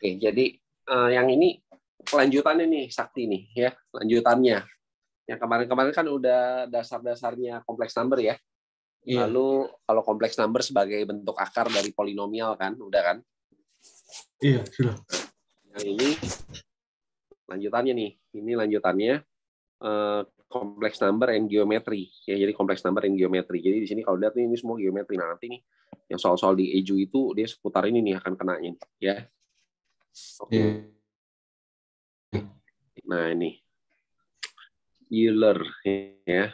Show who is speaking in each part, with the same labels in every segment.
Speaker 1: Oke, jadi yang ini lanjutannya nih, Sakti nih, ya. Lanjutannya. Yang kemarin-kemarin kan udah dasar-dasarnya kompleks number ya.
Speaker 2: Iya.
Speaker 1: Lalu kalau kompleks number sebagai bentuk akar dari polinomial kan, udah kan?
Speaker 2: Iya, sudah.
Speaker 1: Yang ini lanjutannya nih. Ini lanjutannya kompleks number and geometry. Ya, jadi kompleks number and geometry. Jadi di sini kalau lihat nih, ini semua geometri. Nah, nanti nih yang soal-soal di EJU itu dia seputar ini nih akan kenanya, ya. Oke.
Speaker 2: Iya.
Speaker 1: Nah, ini Euler ya.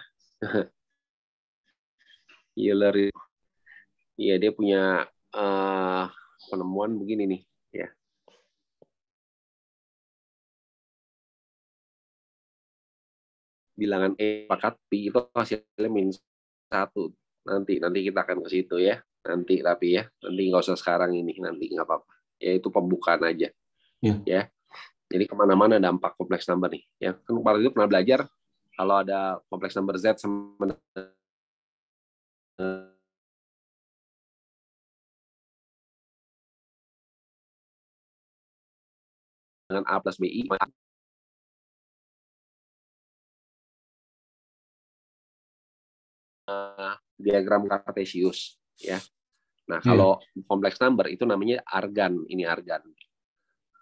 Speaker 1: Euler, ya dia punya penemuan begini nih, ya. Bilangan pangkat pi itu hasilnya -1. Nanti kita akan ke situ ya. Nanti tapi ya, nanti nggak usah sekarang ini, nanti nggak apa-apa. Ya itu pembukaan aja.
Speaker 2: Iya.
Speaker 1: Ya. Jadi kemana-mana dampak kompleks number nih. Ya, kan kemarin itu pernah belajar kalau ada kompleks number Z sama dengan A plus BI, diagram Cartesius, ya. Nah, kalau kompleks number itu namanya argan, ini argan.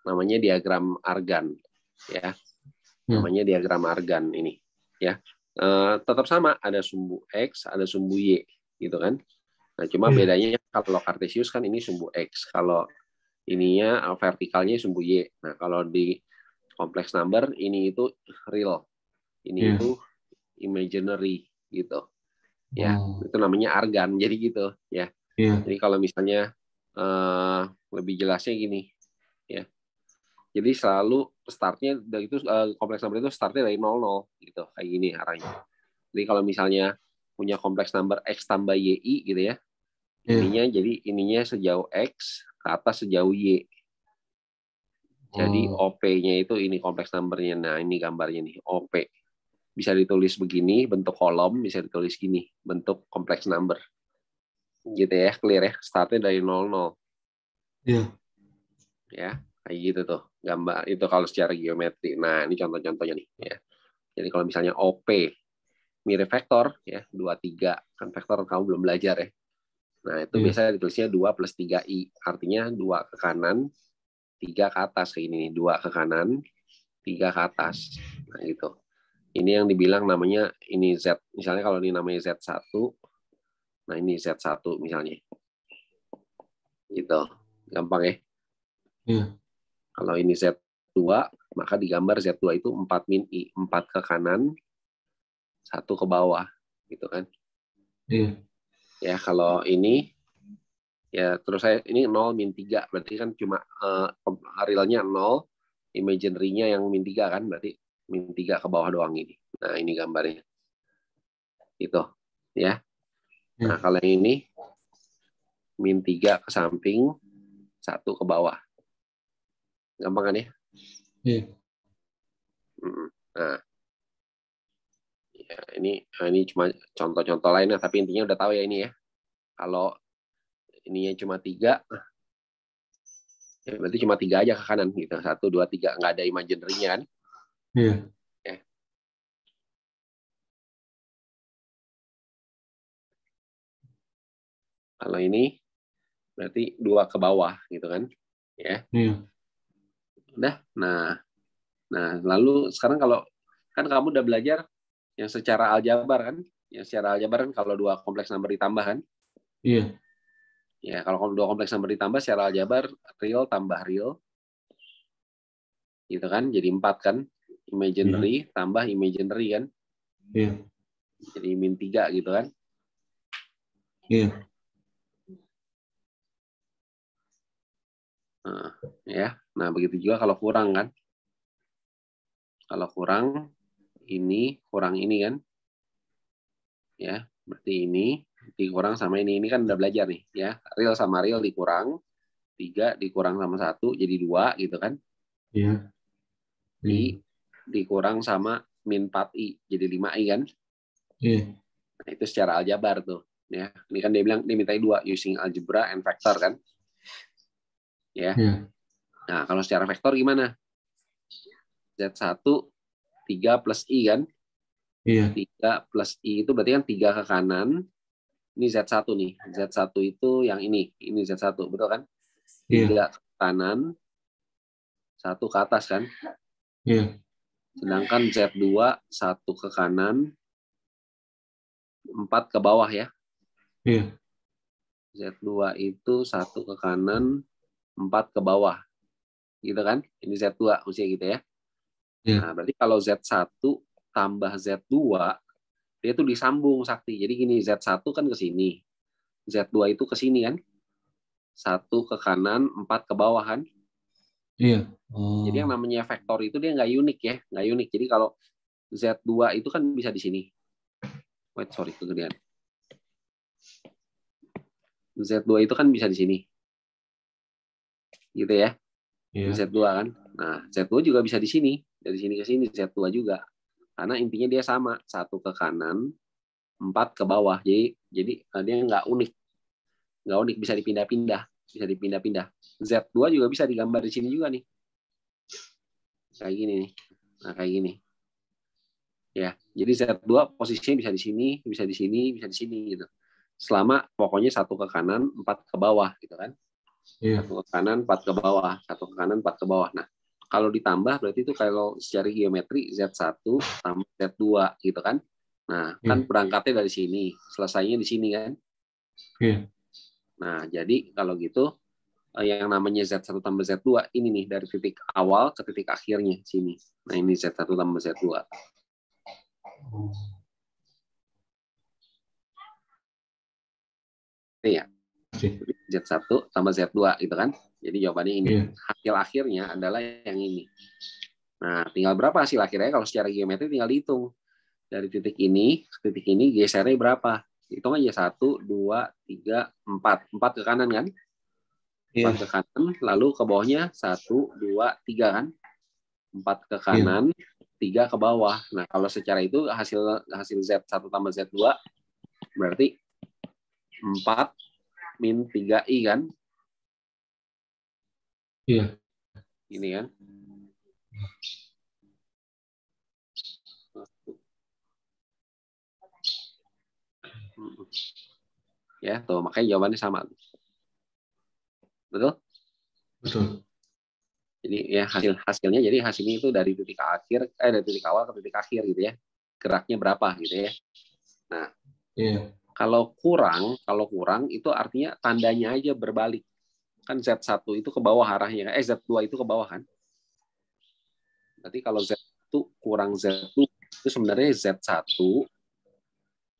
Speaker 1: Namanya diagram argan, ya. Namanya diagram argan ini, ya. Tetap sama, ada sumbu X, ada sumbu Y, gitu kan. Nah, cuma bedanya kalau Cartesius kan ini sumbu X, kalau ininya vertikalnya sumbu Y. Nah, kalau di kompleks number ini itu real, ini itu imaginary, gitu. Ya, itu namanya argan, jadi gitu, ya. Jadi kalau misalnya lebih jelasnya gini, ya. Jadi selalu startnya dari itu kompleks number itu startnya dari 00 gitu, kayak gini arahnya. Jadi kalau misalnya punya kompleks number X tambah YI gitu ya, ininya sejauh X, ke atas sejauh Y. Jadi OP-nya itu ini kompleks number-nya. Nah, ini gambarnya nih, OP. Bisa ditulis begini, bentuk kolom, bisa ditulis gini, bentuk kompleks number. Gitu ya, clear ya. Startnya dari 00.
Speaker 2: Iya.
Speaker 1: Ya, kayak gitu tuh. Gambar itu kalau secara geometri. Nah, ini contoh-contohnya nih ya. Jadi kalau misalnya OP mirip vektor ya, 23 kan vektor kamu belum belajar ya. Nah, itu biasanya ditulisnya 2 plus 3i. Artinya 2 ke kanan, 3 ke atas kayak ini. 2 ke kanan, 3 ke atas. Nah, gitu. Ini yang dibilang namanya ini Z. Misalnya kalau ini namanya Z1, nah ini Z1 misalnya. Gitu. Gampang ya.
Speaker 2: Iya.
Speaker 1: Kalau ini Z2, maka digambar Z2 itu 4 min I. 4 ke kanan, 1 ke bawah. Gitu kan.
Speaker 2: Iya.
Speaker 1: Ya, kalau ini, ya terus saya, ini 0 min 3. Berarti kan cuma realnya 0, imaginary-nya yang min 3 kan. Berarti min 3 ke bawah doang ini. Nah, ini gambarnya. Itu. Ya. Nah, kalau ini, min 3 ke samping, 1 ke bawah. Gampang kan ya?
Speaker 2: Iya.
Speaker 1: Nah, ya, ini cuma contoh-contoh lainnya, tapi intinya udah tahu ya ini ya. Kalau ininya cuma 3, ya berarti cuma 3 aja ke kanan gitu. 1, 2, 3, nggak ada imaginary-nya kan?
Speaker 2: Iya.
Speaker 1: Ya. Kalau ini berarti 2 ke bawah gitu kan? Ya.
Speaker 2: Iya.
Speaker 1: Udah. Nah, lalu sekarang kalau kan kamu udah belajar yang secara aljabar kan? Yang secara aljabar kan kalau 2 kompleks number ditambah kan?
Speaker 2: Iya.
Speaker 1: Ya, kalau 2 kompleks number ditambah secara aljabar real tambah real. Gitu kan? Jadi 4 kan? Imaginary tambah imaginary kan?
Speaker 2: Iya.
Speaker 1: Jadi min 3 gitu kan?
Speaker 2: Iya.
Speaker 1: Nah, ya. Nah, begitu juga kalau kurang kan? Kalau kurang ini kan? Ya, berarti ini dikurang sama ini. Ini kan udah belajar nih, ya. Real sama real dikurang, 3 dikurang sama 1 jadi 2 gitu kan?
Speaker 2: Iya.
Speaker 1: I dikurang sama min 4i jadi 5i kan?
Speaker 2: Iya.
Speaker 1: Nah, itu secara aljabar tuh, ya. Ini kan dia bilang dimintai 2 using algebra and vector kan? Ya.
Speaker 2: Iya.
Speaker 1: Nah, kalau secara vektor gimana? Z1 3 plus I kan?
Speaker 2: Iya.
Speaker 1: 3 plus I itu berarti kan 3 ke kanan. Ini Z1 nih. Z1 itu yang ini. Ini Z1, betul kan? 3
Speaker 2: Iya.
Speaker 1: ke kanan, 1 ke atas kan?
Speaker 2: Iya.
Speaker 1: Sedangkan Z2 1 ke kanan, 4 ke bawah ya.
Speaker 2: Iya.
Speaker 1: Z2 itu 1 ke kanan, 4 ke bawah. Gitu kan? Ini Z2 usia gitu ya.
Speaker 2: Iya.
Speaker 1: Nah, berarti kalau Z1 tambah Z2, dia tuh disambung Sakti. Jadi gini, Z1 kan ke sini. Z2 itu ke sini kan. 1 ke kanan, 4 ke bawah kan.
Speaker 2: Iya.
Speaker 1: Jadi yang
Speaker 2: Oh.
Speaker 1: namanya vektor itu dia nggak unik ya. Nggak unik. Jadi kalau Z2 itu kan bisa di sini. Wait, sorry, kegedean. Z2 itu kan bisa di sini. Gitu ya.
Speaker 2: Iya.
Speaker 1: Z2 kan. Nah, Z2 juga bisa di sini. Dari sini ke sini Z2 juga. Karena intinya dia sama. 1 ke kanan, 4 ke bawah. Jadi dia nggak unik. Nggak unik, bisa dipindah-pindah. Bisa dipindah-pindah. Z2 juga bisa digambar di sini juga nih. Kayak gini nih. Nah, kayak gini. Ya, jadi Z2 posisinya bisa di sini, bisa di sini, bisa di sini gitu. Selama pokoknya 1 ke kanan, 4 ke bawah gitu kan.
Speaker 2: Iya.
Speaker 1: 1 ke kanan, 4 ke bawah, 1 ke kanan, 4 ke bawah. Nah, kalau ditambah berarti itu kalau secara geometri Z1 tambah Z2 gitu kan. Nah, kan
Speaker 2: Iya.
Speaker 1: berangkatnya dari sini, selesainya di sini kan.
Speaker 2: Iya.
Speaker 1: Nah, jadi kalau gitu yang namanya Z1 tambah Z2 ini nih dari titik awal ke titik akhirnya sini. Nah, ini Z1 tambah Z2.
Speaker 2: Oh.
Speaker 1: Iya.
Speaker 2: Oke.
Speaker 1: Z1 tambah Z2 gitu kan. Jadi jawabannya ini.
Speaker 2: Iya.
Speaker 1: Hasil akhirnya adalah yang ini. Nah, tinggal berapa hasil akhirnya? Kalau secara geometri tinggal dihitung. Dari titik ini ke titik ini gesernya berapa? Hitung aja 1, 2, 3, 4. 4 ke kanan kan? 4
Speaker 2: Iya.
Speaker 1: ke kanan, lalu ke bawahnya 1, 2, 3 kan? 4 ke
Speaker 2: Iya.
Speaker 1: kanan, 3 ke bawah. Nah, kalau secara itu hasil Z1 tambah Z2 berarti 4 min 3I kan?
Speaker 2: Iya.
Speaker 1: Ini kan? Ya, tuh makanya jawabannya sama. Betul?
Speaker 2: Betul.
Speaker 1: Jadi ya hasilnya jadi hasilnya itu dari titik akhir dari titik awal ke titik akhir gitu ya. Geraknya berapa gitu ya. Nah,
Speaker 2: Iya.
Speaker 1: kalau kurang itu artinya tandanya aja berbalik. Kan Z1 itu ke bawah arahnya, Z2 itu ke bawah kan. Berarti kalau Z1 kurang Z2 itu sebenarnya Z1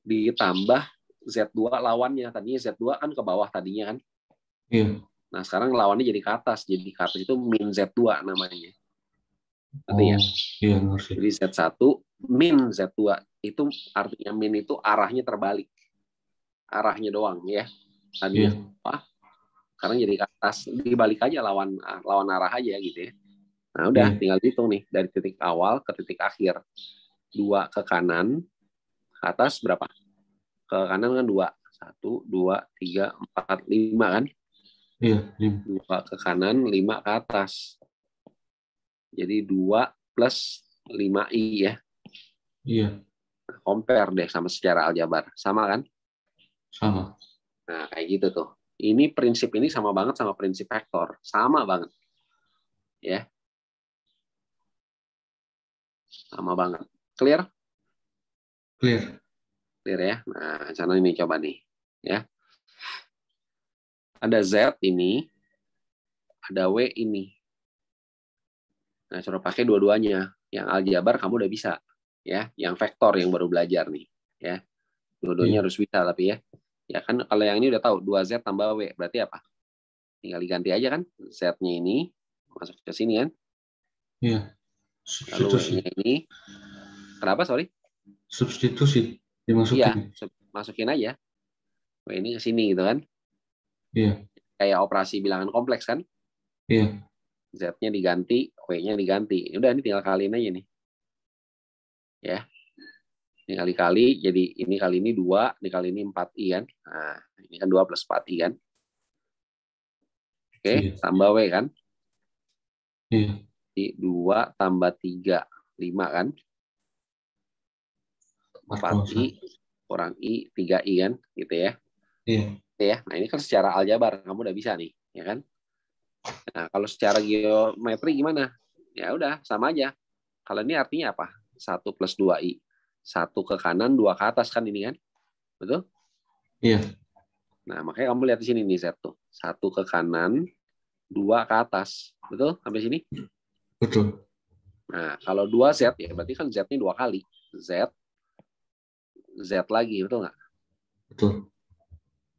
Speaker 1: ditambah Z2 lawannya. Tadinya Z2 kan ke bawah tadinya kan.
Speaker 2: Iya.
Speaker 1: Nah, sekarang lawannya jadi ke atas. Jadi ke atas itu min Z2 namanya. Ngerti ya?
Speaker 2: Oh. Iya, ngerti.
Speaker 1: Jadi Z1 min Z2 itu artinya min itu arahnya terbalik. Arahnya doang ya. Tadinya
Speaker 2: Iya.
Speaker 1: apa? Sekarang jadi ke atas. Dibalik aja lawan arah aja gitu ya. Nah, udah
Speaker 2: Iya.
Speaker 1: tinggal hitung nih dari titik awal ke titik akhir. 2 ke kanan, ke atas berapa? Ke kanan kan 2. 1, 2, 3, 4, 5 kan?
Speaker 2: Iya. 5.
Speaker 1: 2 ke kanan, 5 ke atas. Jadi 2 plus 5i ya.
Speaker 2: Iya.
Speaker 1: Compare deh sama secara aljabar. Sama kan?
Speaker 2: Sama.
Speaker 1: Nah, kayak gitu tuh. Ini prinsip ini sama banget sama prinsip vektor. Sama banget. Ya, sama banget. Clear?
Speaker 2: Clear.
Speaker 1: Clear ya? Nah, cara ini coba nih. Ya. Ada Z ini, ada W ini. Nah, coba pakai dua-duanya. Yang aljabar kamu udah bisa. Ya, yang vektor yang baru belajar nih. Ya, dua-duanya
Speaker 2: Iya.
Speaker 1: harus bisa tapi ya. Ya kan kalau yang ini udah tahu 2Z tambah W berarti apa? Tinggal diganti aja kan. Z-nya ini masuk ke sini kan.
Speaker 2: Iya.
Speaker 1: Lalu
Speaker 2: Substitusi.
Speaker 1: W-nya ini. Kenapa, sorry?
Speaker 2: Substitusi.
Speaker 1: Iya,
Speaker 2: Dimasukin.
Speaker 1: masukin aja. W ini ke sini gitu kan.
Speaker 2: Iya.
Speaker 1: Kayak operasi bilangan kompleks kan.
Speaker 2: Iya.
Speaker 1: Z-nya diganti, W-nya diganti. Udah ini tinggal kaliin aja nih. Ya. Ini kali-kali, jadi ini kali ini 2, ini kali ini 4i kan. Nah, ini kan 2 plus 4i kan. Oke,
Speaker 2: Iya.
Speaker 1: tambah W kan.
Speaker 2: Iya.
Speaker 1: Jadi 2 tambah 3, 5 kan? 4I kurang I, 3I kan? Gitu ya.
Speaker 2: Iya.
Speaker 1: Oke ya. Nah, ini kan secara aljabar kamu udah bisa nih, ya kan? Nah, kalau secara geometri gimana? Ya udah, sama aja. Kalau ini artinya apa? 1 plus 2I. 1 ke kanan, 2 ke atas kan ini kan? Betul?
Speaker 2: Iya.
Speaker 1: Nah, makanya kamu lihat di sini nih Z tuh. 1 ke kanan, 2 ke atas. Betul? Sampai sini?
Speaker 2: Betul.
Speaker 1: Nah, kalau 2Z ya berarti kan Z-nya 2 kali. Z, Z lagi, betul nggak?
Speaker 2: Betul.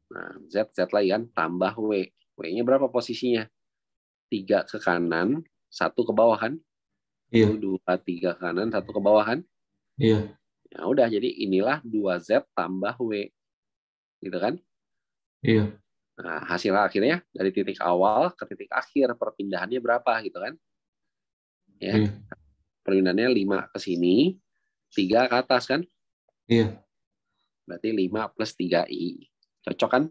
Speaker 1: Nah, Z, Z lagi kan, tambah W. W-nya berapa posisinya? 3 ke kanan, 1 ke bawah kan?
Speaker 2: Iya.
Speaker 1: 2, 3 ke kanan, 1 ke bawah kan?
Speaker 2: Iya.
Speaker 1: Ya udah, jadi inilah 2Z tambah W. Gitu kan?
Speaker 2: Iya.
Speaker 1: Nah, hasil akhirnya dari titik awal ke titik akhir, perpindahannya berapa gitu kan? Ya,
Speaker 2: Iya.
Speaker 1: perpindahannya 5 ke sini, 3 ke atas kan?
Speaker 2: Iya.
Speaker 1: Berarti 5 plus 3I. Cocok kan?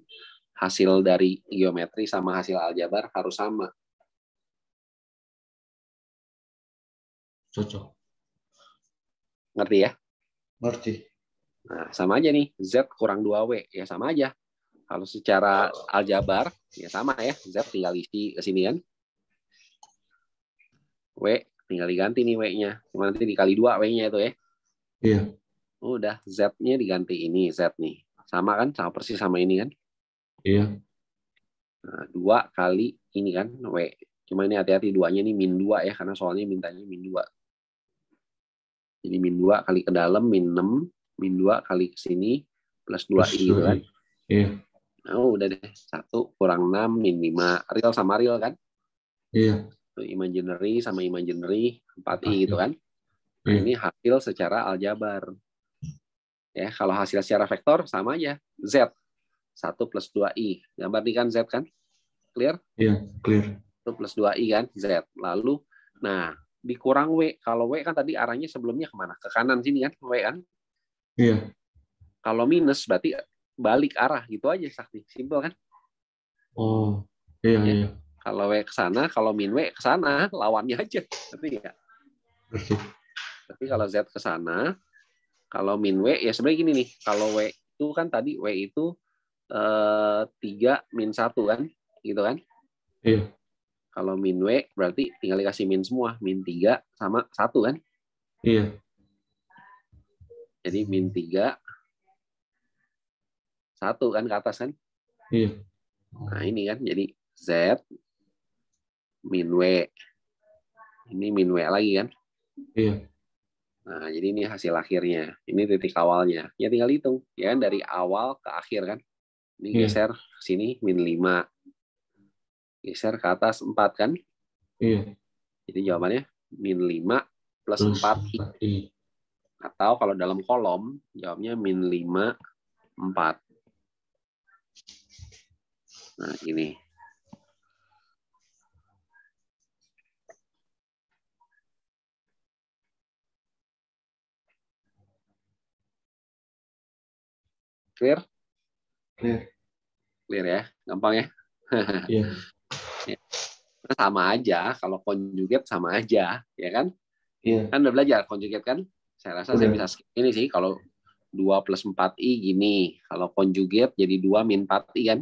Speaker 1: Hasil dari geometri sama hasil aljabar harus sama.
Speaker 2: Cocok.
Speaker 1: Ngerti ya?
Speaker 2: Ngerti.
Speaker 1: Nah, sama aja nih. Z kurang 2W. Ya sama aja. Kalau secara aljabar, ya sama ya. Z tinggal isi ke sini kan. W tinggal diganti nih W-nya. Cuma nanti dikali 2 W-nya itu ya.
Speaker 2: Iya.
Speaker 1: Udah, Z-nya diganti ini. Z nih. Sama kan? Sama persis sama ini kan.
Speaker 2: Iya.
Speaker 1: Nah, 2 kali ini kan W. Cuma ini hati-hati 2-nya ini min 2 ya. Karena soalnya mintanya min 2. Jadi min 2 kali ke dalam, min 6. Min 2 kali ke sini, plus
Speaker 2: Plus
Speaker 1: 2I gitu
Speaker 2: 2i.
Speaker 1: kan.
Speaker 2: Iya.
Speaker 1: Nah, udah deh. 1 kurang 6, min 5. Real sama real kan.
Speaker 2: Iya.
Speaker 1: Imaginary sama imaginary, 4I gitu kan. Nah,
Speaker 2: Iya.
Speaker 1: ini hasil secara aljabar. Ya, kalau hasil secara vektor sama aja. Z. 1 plus 2I. Gambar di kan Z kan? Clear?
Speaker 2: Iya. Clear.
Speaker 1: 1 plus 2I kan? Z. Lalu, nah, dikurang W. Kalau W kan tadi arahnya sebelumnya kemana? Ke kanan sini kan? W kan?
Speaker 2: Iya.
Speaker 1: Kalau minus berarti balik arah gitu aja, Sakti. Simpel kan?
Speaker 2: Oh. Iya.
Speaker 1: Ya.
Speaker 2: Iya.
Speaker 1: Kalau W ke sana, kalau min W ke sana, lawannya aja. Tapi ya.
Speaker 2: Ngerti.
Speaker 1: Tapi kalau Z ke sana, kalau min W ya sebenarnya gini nih. Kalau W itu kan tadi W itu 3 min 1 kan? Gitu kan?
Speaker 2: Iya.
Speaker 1: Kalau min W berarti tinggal dikasih min semua. Min 3 sama 1 kan?
Speaker 2: Iya.
Speaker 1: Jadi min 3, 1 kan ke atas kan?
Speaker 2: Iya.
Speaker 1: Nah ini kan. Jadi Z min W. Ini min W lagi kan?
Speaker 2: Iya.
Speaker 1: Nah, jadi ini hasil akhirnya. Ini titik awalnya. Ya tinggal hitung. Ya kan? Dari awal ke akhir kan? Ini
Speaker 2: Iya.
Speaker 1: geser ke sini min 5. Geser ke atas 4 kan?
Speaker 2: Iya.
Speaker 1: Jadi jawabannya min 5 plus
Speaker 2: Plus
Speaker 1: 4I.
Speaker 2: 4i.
Speaker 1: Atau kalau dalam kolom, jawabnya min 5, 4. Nah, ini. Clear?
Speaker 2: Clear.
Speaker 1: Clear ya? Gampang ya?
Speaker 2: Iya.
Speaker 1: Sama aja. Kalau conjugate sama aja. Ya kan?
Speaker 2: Iya.
Speaker 1: Kan udah belajar conjugate kan? Saya rasa saya
Speaker 2: Udah.
Speaker 1: bisa skip ini sih. Kalau 2 plus 4i gini. Kalau conjugate jadi 2 min 4i kan?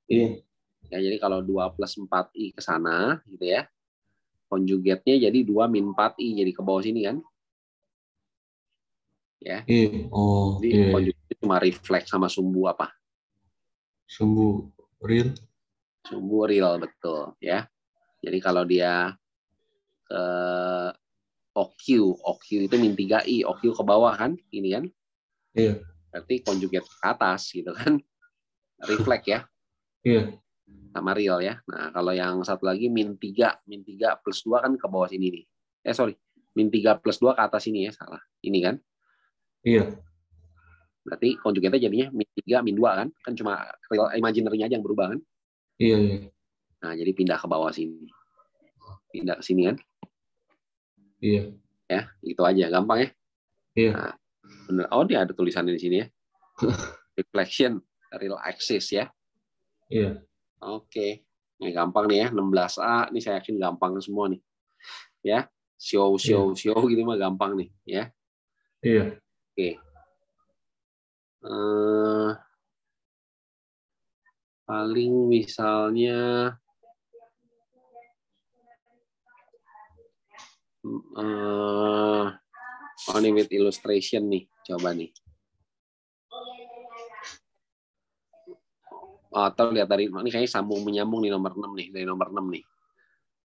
Speaker 2: Iya.
Speaker 1: Ya, jadi kalau 2 plus 4i ke sana gitu ya. Conjugate-nya jadi 2 min 4i. Jadi ke bawah sini kan? Ya.
Speaker 2: Iya. Oh,
Speaker 1: Jadi
Speaker 2: iya.
Speaker 1: conjugate cuma refleks sama sumbu apa?
Speaker 2: Sumbu real.
Speaker 1: Sumbu real, betul ya. Jadi kalau dia ke OQ, OQ itu min 3i, OQ ke bawah kan? Ini kan?
Speaker 2: Iya.
Speaker 1: Berarti conjugate ke atas gitu kan? Refleks ya,
Speaker 2: Iya.
Speaker 1: sama real ya. Nah, kalau yang satu lagi min 3 plus 2 kan ke bawah sini nih. Sorry, min 3 plus 2 ke atas ini ya, salah. Ini kan?
Speaker 2: Iya.
Speaker 1: Berarti conjugate jadinya min 3, min 2 kan? Kan cuma real imaginary-nya aja yang berubah kan?
Speaker 2: Iya. Iya.
Speaker 1: Nah, jadi pindah ke bawah sini. Pindah ke sini kan?
Speaker 2: Iya.
Speaker 1: Ya, gitu aja. Gampang ya?
Speaker 2: Iya.
Speaker 1: Nah, bener. Oh, dia ada tulisannya di sini ya. Reflection, real axis ya.
Speaker 2: Iya.
Speaker 1: Oke. Ini gampang nih ya, 16A. Ini saya yakin gampang semua nih. Ya, show gitu mah gampang nih ya.
Speaker 2: Iya.
Speaker 1: Oke. Paling misalnya ini with illustration nih, coba nih. Atau lihat dari ini kayaknya sambung menyambung nih nomor 6 nih, dari nomor 6 nih.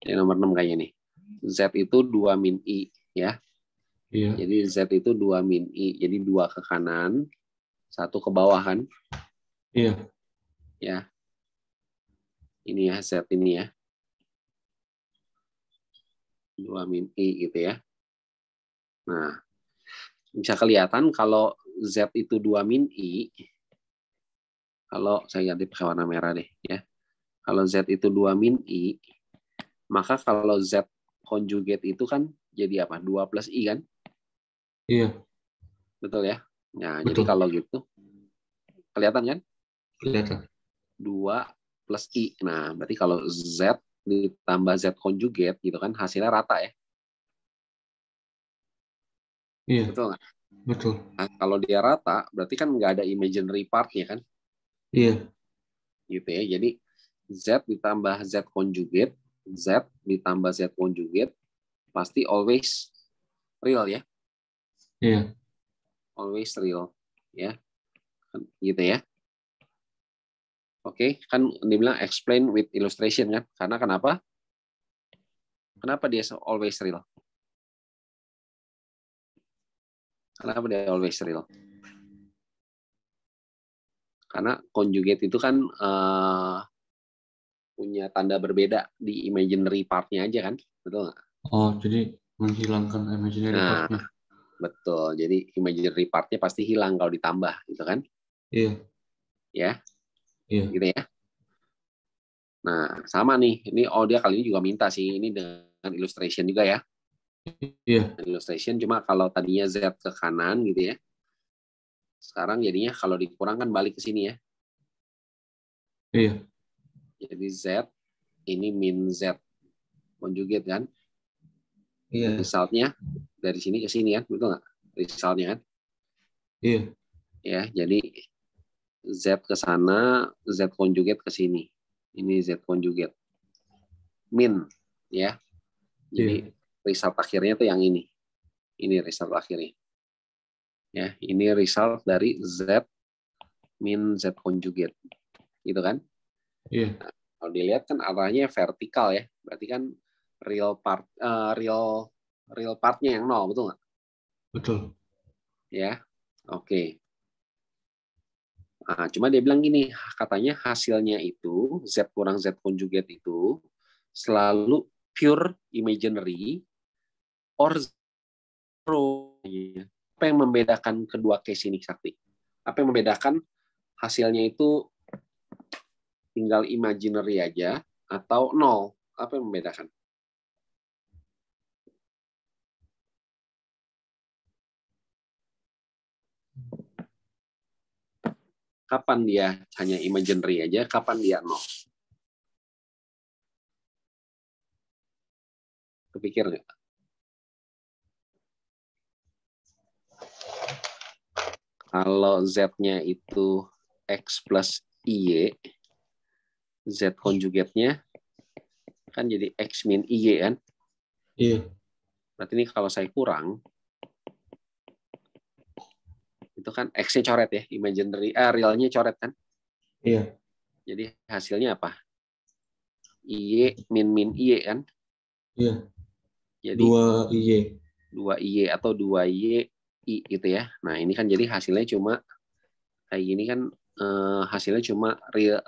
Speaker 1: Dari nomor 6 kayaknya nih. Z itu 2 min I ya.
Speaker 2: Iya.
Speaker 1: Jadi Z itu 2 min I. Jadi 2 ke kanan, 1 ke bawah kan?
Speaker 2: Iya.
Speaker 1: Ya. Ini ya Z ini ya. 2 min I gitu ya. Nah, bisa kelihatan kalau Z itu 2 min I, kalau saya ganti pakai warna merah deh ya. Kalau Z itu 2 min I, maka kalau Z conjugate itu kan jadi apa? 2 plus I kan?
Speaker 2: Iya.
Speaker 1: Betul ya? Nah,
Speaker 2: Betul.
Speaker 1: jadi kalau gitu, kelihatan kan?
Speaker 2: Kelihatan.
Speaker 1: 2 plus I. Nah, berarti kalau Z ditambah Z conjugate gitu kan, hasilnya rata ya?
Speaker 2: Iya.
Speaker 1: Betul nggak?
Speaker 2: Betul.
Speaker 1: Nah, kalau dia rata, berarti kan nggak ada imaginary part-nya kan?
Speaker 2: Iya.
Speaker 1: Gitu ya. Jadi Z ditambah Z conjugate, Z ditambah Z conjugate, pasti always real ya?
Speaker 2: Iya.
Speaker 1: Always real ya, gitu ya. Oke, kan dibilang explain with illustration kan? Karena kenapa? Kenapa dia always real? Kenapa dia always real? Karena conjugate itu kan punya tanda berbeda di imaginary part-nya aja kan? Betul nggak?
Speaker 2: Oh, jadi menghilangkan imaginary
Speaker 1: Nah,
Speaker 2: part-nya.
Speaker 1: betul. Jadi imaginary part-nya pasti hilang kalau ditambah, gitu kan?
Speaker 2: Iya.
Speaker 1: Ya,
Speaker 2: Iya.
Speaker 1: gitu ya. Nah, sama nih. Ini dia kali ini juga minta sih ini dengan illustration juga ya.
Speaker 2: Iya.
Speaker 1: Illustration cuma kalau tadinya Z ke kanan gitu ya. Sekarang jadinya kalau dikurangkan balik ke sini ya.
Speaker 2: Iya.
Speaker 1: Jadi Z ini min Z conjugate kan.
Speaker 2: Iya.
Speaker 1: Resultnya dari sini ke sini kan, betul nggak? Resultnya kan.
Speaker 2: Iya.
Speaker 1: Ya, jadi Z ke sana, Z conjugate ke sini. Ini Z conjugate. Min ya. Jadi
Speaker 2: Iya.
Speaker 1: result akhirnya tuh yang ini. Ini result akhirnya. Ya, ini result dari Z min Z conjugate. Gitu kan?
Speaker 2: Iya.
Speaker 1: Nah, kalau dilihat kan arahnya vertikal ya. Berarti kan real partnya yang nol, betul nggak?
Speaker 2: Betul.
Speaker 1: Ya, oke. Nah, cuma dia bilang gini, katanya hasilnya itu Z kurang Z conjugate itu selalu pure imaginary or zero. Apa yang membedakan kedua case ini, Sakti? Apa yang membedakan hasilnya itu tinggal imaginary aja atau nol? Apa yang membedakan? Kapan dia hanya imaginary aja, kapan dia nol? Kepikir nggak? Kalau Z-nya itu X plus IY, Z conjugate-nya kan jadi X min IY kan?
Speaker 2: Iya.
Speaker 1: Berarti ini kalau saya kurang, itu kan X-nya coret ya, imaginary, realnya coret kan?
Speaker 2: Iya.
Speaker 1: Jadi hasilnya apa? IY min IY kan?
Speaker 2: Iya.
Speaker 1: Jadi
Speaker 2: 2 IY.
Speaker 1: 2IY atau 2Y I gitu ya. Nah, ini kan jadi hasilnya cuma kayak gini kan, hasilnya cuma real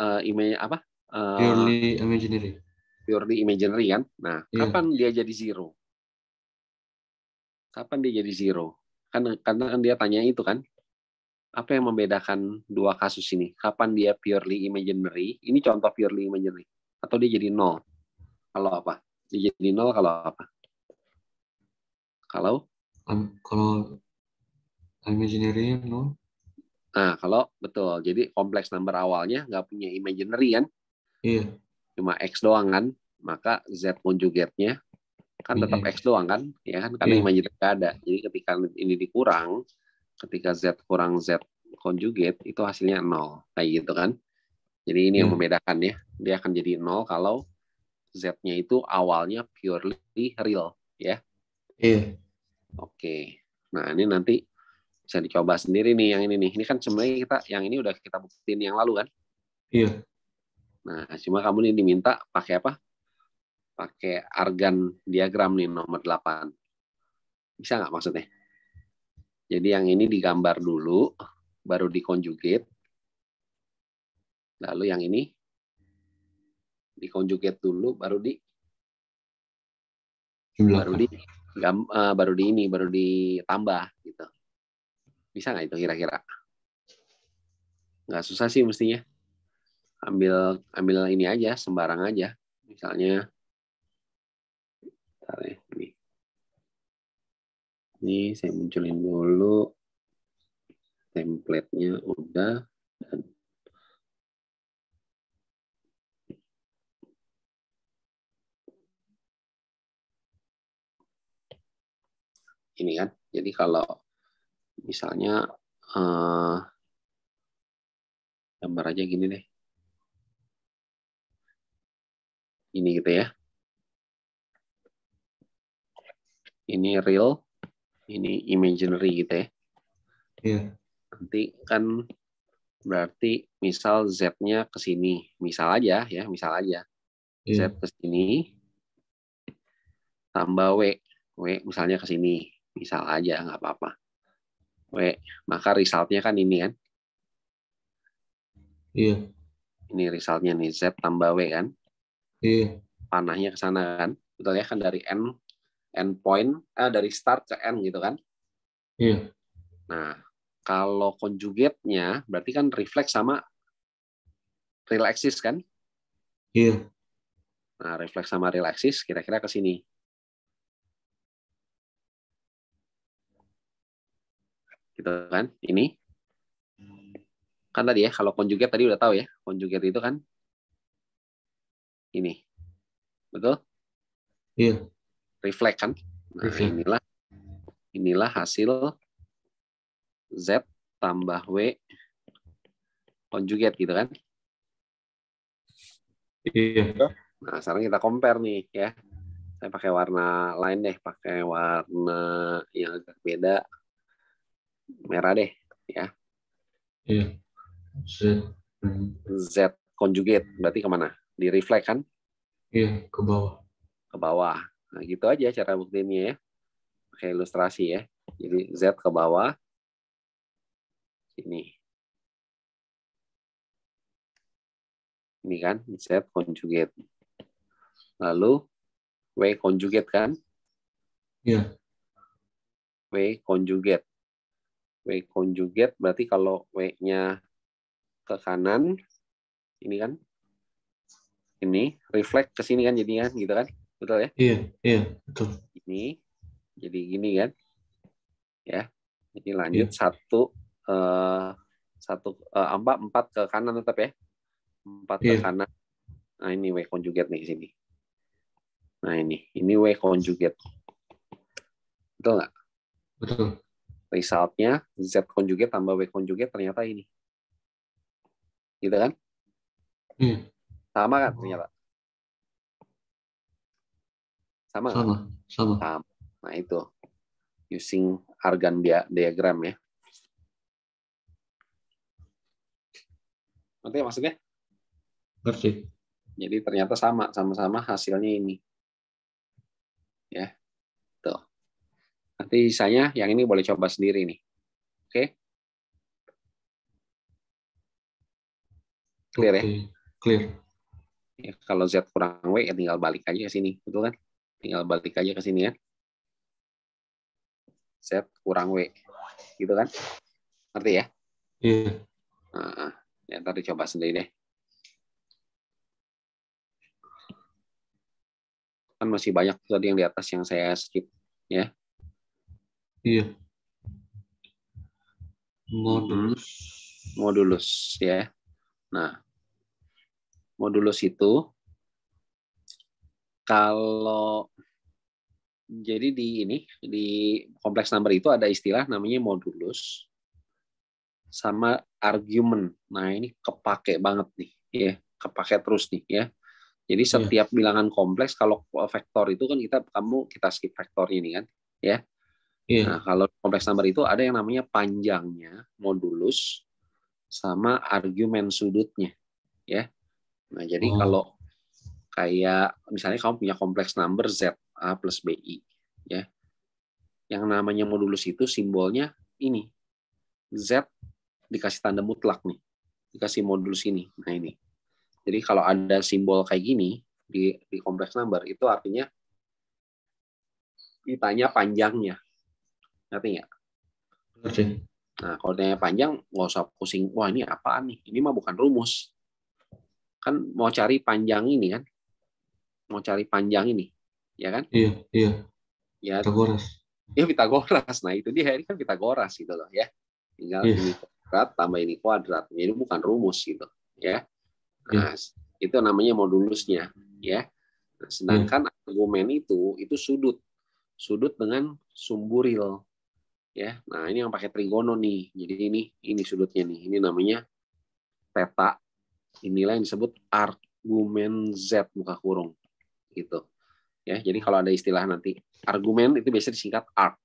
Speaker 1: apa?
Speaker 2: Purely imaginary.
Speaker 1: Purely imaginary kan. Nah,
Speaker 2: Iya.
Speaker 1: kapan dia jadi zero? Kapan dia jadi zero? Karena kan dia tanya itu kan. Apa yang membedakan dua kasus ini? Kapan dia purely imaginary? Ini contoh purely imaginary. Atau dia jadi nol? Kalau apa? Dia jadi nol kalau apa? Kalau
Speaker 2: Kalau imaginary no.
Speaker 1: Nah, kalau betul. Jadi kompleks number awalnya nggak punya imaginary kan?
Speaker 2: Iya.
Speaker 1: cuma X doang kan, maka Z conjugate-nya kan tetap X doang kan, ya kan, karena imajiner nggak ada. Jadi ketika ini dikurang, ketika Z kurang Z conjugate, itu hasilnya 0, kayak gitu kan. Jadi ini yang membedakan ya, dia akan jadi 0 kalau Z-nya itu awalnya purely real, ya. Oke, nah ini nanti bisa dicoba sendiri nih yang ini nih. Ini kan sebenarnya yang ini udah kita buktiin yang lalu kan.
Speaker 2: Iya.
Speaker 1: Nah, cuma kamu nih diminta pakai apa? Pakai argan diagram nih nomor 8. Bisa nggak maksudnya? Jadi yang ini digambar dulu, baru dikonjugate. Lalu yang ini dikonjugate dulu, baru ditambah gitu. Bisa nggak itu kira-kira? Nggak susah sih mestinya. Ambil ini aja, sembarang aja. Misalnya, ini saya munculin dulu template-nya udah. Dan ini kan, jadi kalau misalnya gambar aja gini deh. Ini gitu ya. Ini real, ini imaginary gitu ya.
Speaker 2: Iya.
Speaker 1: Nanti kan berarti misal Z-nya ke sini. Misal aja ya, misal aja. Z ke sini tambah W. W misalnya ke sini. Misal aja, nggak apa-apa. W, maka result-nya kan ini kan.
Speaker 2: Iya.
Speaker 1: Ini result-nya nih, Z tambah W kan.
Speaker 2: Iya.
Speaker 1: Panahnya ke sana kan. Betul ya, kan dari end point, dari start ke end gitu kan.
Speaker 2: Iya.
Speaker 1: Nah, kalau conjugate-nya berarti kan refleks sama real axis kan?
Speaker 2: Iya.
Speaker 1: Nah, refleks sama real axis kira-kira ke sini. Gitu kan? Ini. Kan tadi ya, kalau conjugate tadi udah tahu ya. Conjugate itu kan ini. Betul?
Speaker 2: Iya.
Speaker 1: Reflect kan? Nah,
Speaker 2: Reflect.
Speaker 1: inilah hasil Z tambah W conjugate gitu kan?
Speaker 2: Iya.
Speaker 1: Nah, sekarang kita compare nih ya. Saya pakai warna lain deh, pakai warna yang agak beda. Merah deh ya.
Speaker 2: Iya.
Speaker 1: Z conjugate berarti kemana? Di reflect kan?
Speaker 2: Iya, ke bawah.
Speaker 1: Ke bawah. Nah, gitu aja cara buktinya ya. Pakai ilustrasi ya. Jadi Z ke bawah. Ini. Ini kan Z conjugate. Lalu W conjugate kan?
Speaker 2: Iya.
Speaker 1: W conjugate. W conjugate berarti kalau W-nya ke kanan, ini kan? Ini reflect ke sini kan jadinya kan gitu kan? Betul ya?
Speaker 2: Iya, iya, betul.
Speaker 1: Ini jadi gini kan? Ya. Jadi lanjut
Speaker 2: Iya.
Speaker 1: empat ke kanan tetap ya. 4 ke
Speaker 2: Iya.
Speaker 1: kanan. Nah, ini W conjugate nih di sini. Nah, ini W conjugate. Betul nggak?
Speaker 2: Betul.
Speaker 1: Result-nya Z conjugate tambah W conjugate ternyata ini. Gitu kan?
Speaker 2: Iya.
Speaker 1: Sama kan ternyata? Sama nggak?
Speaker 2: Sama.
Speaker 1: Sama. Nah, itu. Using argan diagram ya. Nanti maksudnya?
Speaker 2: Ngerti.
Speaker 1: Jadi ternyata sama-sama hasilnya ini. Ya. Tuh. Nanti sisanya yang ini boleh coba sendiri nih. Oke? Clear ya?
Speaker 2: Clear.
Speaker 1: Ya, kalau Z kurang W ya tinggal balik aja ke sini, betul kan? Tinggal balik aja ke sini ya. Z kurang W, gitu kan? Ngerti ya?
Speaker 2: Iya.
Speaker 1: Nah, ya, ntar dicoba sendiri deh. Kan masih banyak tadi yang di atas yang saya skip, ya.
Speaker 2: Iya. Modulus.
Speaker 1: Modulus ya. Nah, modulus itu Kalau jadi di kompleks number itu ada istilah namanya modulus sama argumen. Nah, ini kepake banget nih, ya, kepake terus nih, ya. Jadi setiap bilangan kompleks kalau vektor itu kan kita skip vektornya ini kan, ya. Nah, kalau kompleks number itu ada yang namanya panjangnya, modulus, sama argumen sudutnya, ya. Nah, jadi kalau kayak misalnya kamu punya kompleks number Z A plus BI, ya. Yang namanya modulus itu simbolnya ini. Z dikasih tanda mutlak nih. Dikasih modulus ini. Nah, ini. Jadi kalau ada simbol kayak gini di kompleks number itu artinya ditanya panjangnya. Ngerti nggak?
Speaker 2: Ngerti.
Speaker 1: Nah, kalau tanya panjang nggak usah pusing. Wah, ini apaan nih? Ini mah bukan rumus. Kan mau cari panjang ini kan? Mau cari panjang ini, ya kan?
Speaker 2: Iya.
Speaker 1: Ya,
Speaker 2: Pitagoras.
Speaker 1: ya Pitagoras. Nah, itu dia ini kan Pitagoras gitu loh, ya. Tinggal ini kuadrat tambah ini kuadrat. Jadi bukan rumus gitu, ya. Nah, itu namanya modulusnya, ya. Nah, sedangkan argumen itu sudut dengan sumburil, ya. Nah, ini yang pakai trigono nih. Jadi ini sudutnya nih. Ini namanya theta. Inilah yang disebut argumen Z buka kurung, gitu. Ya, jadi kalau ada istilah nanti argumen itu biasa disingkat arg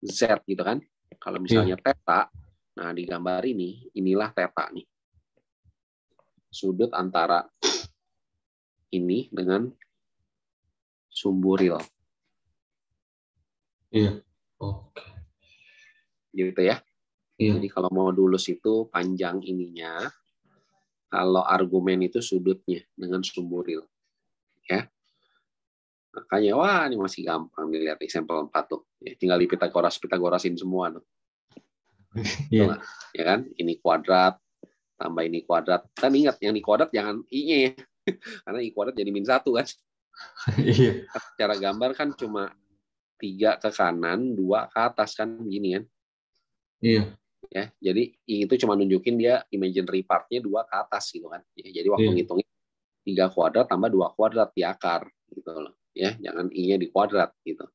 Speaker 1: Z gitu kan. Kalau misalnya theta, nah di gambar inilah theta nih. Sudut antara ini dengan sumburil.
Speaker 2: Iya. Oke.
Speaker 1: Gitu ya. Jadi kalau modulus itu panjang ininya, kalau argumen itu sudutnya dengan sumburil. Ya. Makanya wah ini masih gampang dilihat example 4 tuh. Ya, tinggal di Pitagorasin semua tuh.
Speaker 2: Iya.
Speaker 1: Ya kan? Ini kuadrat tambah ini kuadrat. Kan ingat yang di kuadrat jangan i-nya ya. Karena i kuadrat jadi -1 kan.
Speaker 2: Iya.
Speaker 1: Cara gambar kan cuma 3 ke kanan, 2 ke atas kan gini kan.
Speaker 2: Iya.
Speaker 1: Ya, jadi i itu cuma nunjukin dia imaginary part-nya 2 ke atas gitu kan. Ya, jadi waktu ngitungin 3 kuadrat tambah 2 kuadrat di akar gitu loh. Ya, jangan i-nya di kuadrat gitu.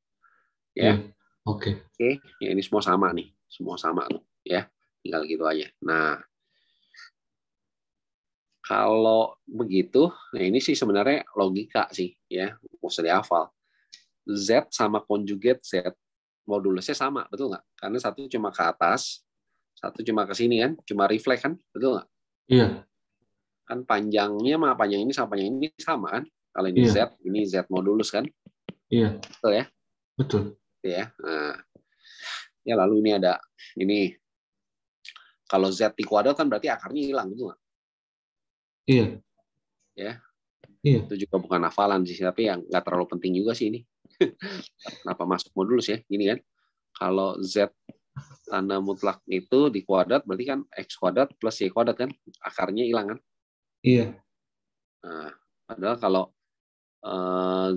Speaker 1: Ya.
Speaker 2: Oke.
Speaker 1: Ya ini semua sama nih. Semua sama tuh, ya. Tinggal gitu aja. Nah, kalau begitu, nah ini sih sebenarnya logika sih, ya. Mesti dihafal. Z sama conjugate Z modulusnya sama, betul nggak? Karena satu cuma ke atas, satu cuma ke sini kan, cuma refleks kan, betul nggak?
Speaker 2: Iya.
Speaker 1: Kan panjangnya sama panjang ini sama kan? Kalau ini Z, ini Z modulus kan?
Speaker 2: Iya.
Speaker 1: Betul ya?
Speaker 2: Betul.
Speaker 1: Ya. Nah, ya lalu ini kalau Z di kuadrat kan berarti akarnya hilang, betul nggak?
Speaker 2: Iya.
Speaker 1: Ya.
Speaker 2: Iya.
Speaker 1: Itu juga bukan hafalan sih, tapi yang nggak terlalu penting juga sih ini. Kenapa masuk modulus ya? Gini kan? Kalau Z tanda mutlak itu di kuadrat berarti kan X kuadrat plus Y kuadrat kan? Akarnya hilang kan?
Speaker 2: Iya.
Speaker 1: Nah, padahal kalau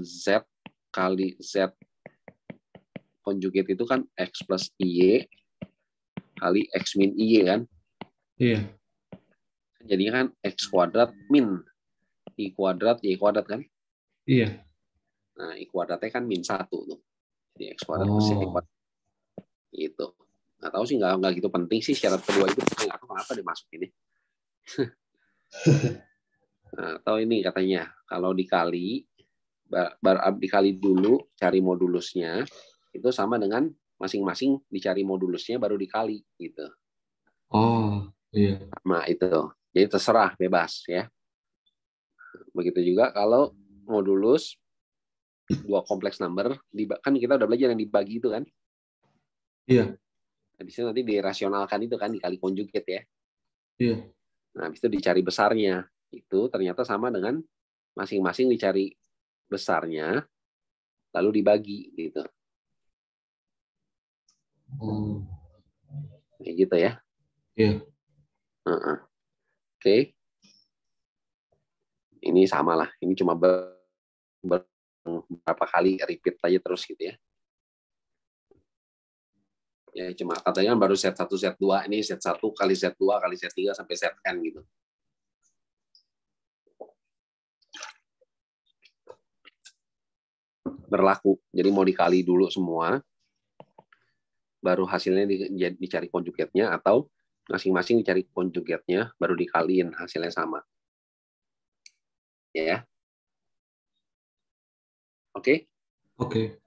Speaker 1: Z kali Z conjugate itu kan X plus Y kali X min Y kan?
Speaker 2: Iya.
Speaker 1: Jadinya kan X kuadrat min Y kuadrat Y kuadrat kan?
Speaker 2: Iya.
Speaker 1: Nah, Y kuadratnya kan -1 tuh. Jadi X kuadrat plus Y kuadrat. Gitu. Nggak tahu sih, nggak gitu penting sih syarat kedua itu. Nggak tahu kenapa dimasukin ini. Nah, atau ini katanya, kalau dikali dulu cari modulusnya, itu sama dengan masing-masing dicari modulusnya baru dikali gitu.
Speaker 2: Oh, iya.
Speaker 1: Nah, itu. Jadi terserah, bebas ya. Begitu juga kalau modulus dua kompleks number, kan kita udah belajar yang dibagi itu kan.
Speaker 2: Iya.
Speaker 1: Habis itu nanti dirasionalkan itu kan, dikali konjugat ya.
Speaker 2: Iya.
Speaker 1: Nah, habis itu dicari besarnya. Itu ternyata sama dengan masing-masing dicari besarnya, lalu dibagi gitu. Kayak gitu ya.
Speaker 2: Iya.
Speaker 1: Oke. Ini sama lah. Ini cuma beberapa kali repeat aja terus gitu ya. Ya cuma katanya baru Z1, Z2, ini Z1 kali Z2 kali Z3 sampai Zn gitu. berlaku. Jadi mau dikali dulu semua, baru hasilnya dicari konjugatnya, atau masing-masing dicari konjugatnya, baru dikaliin hasilnya sama. Ya, oke?
Speaker 2: Oke.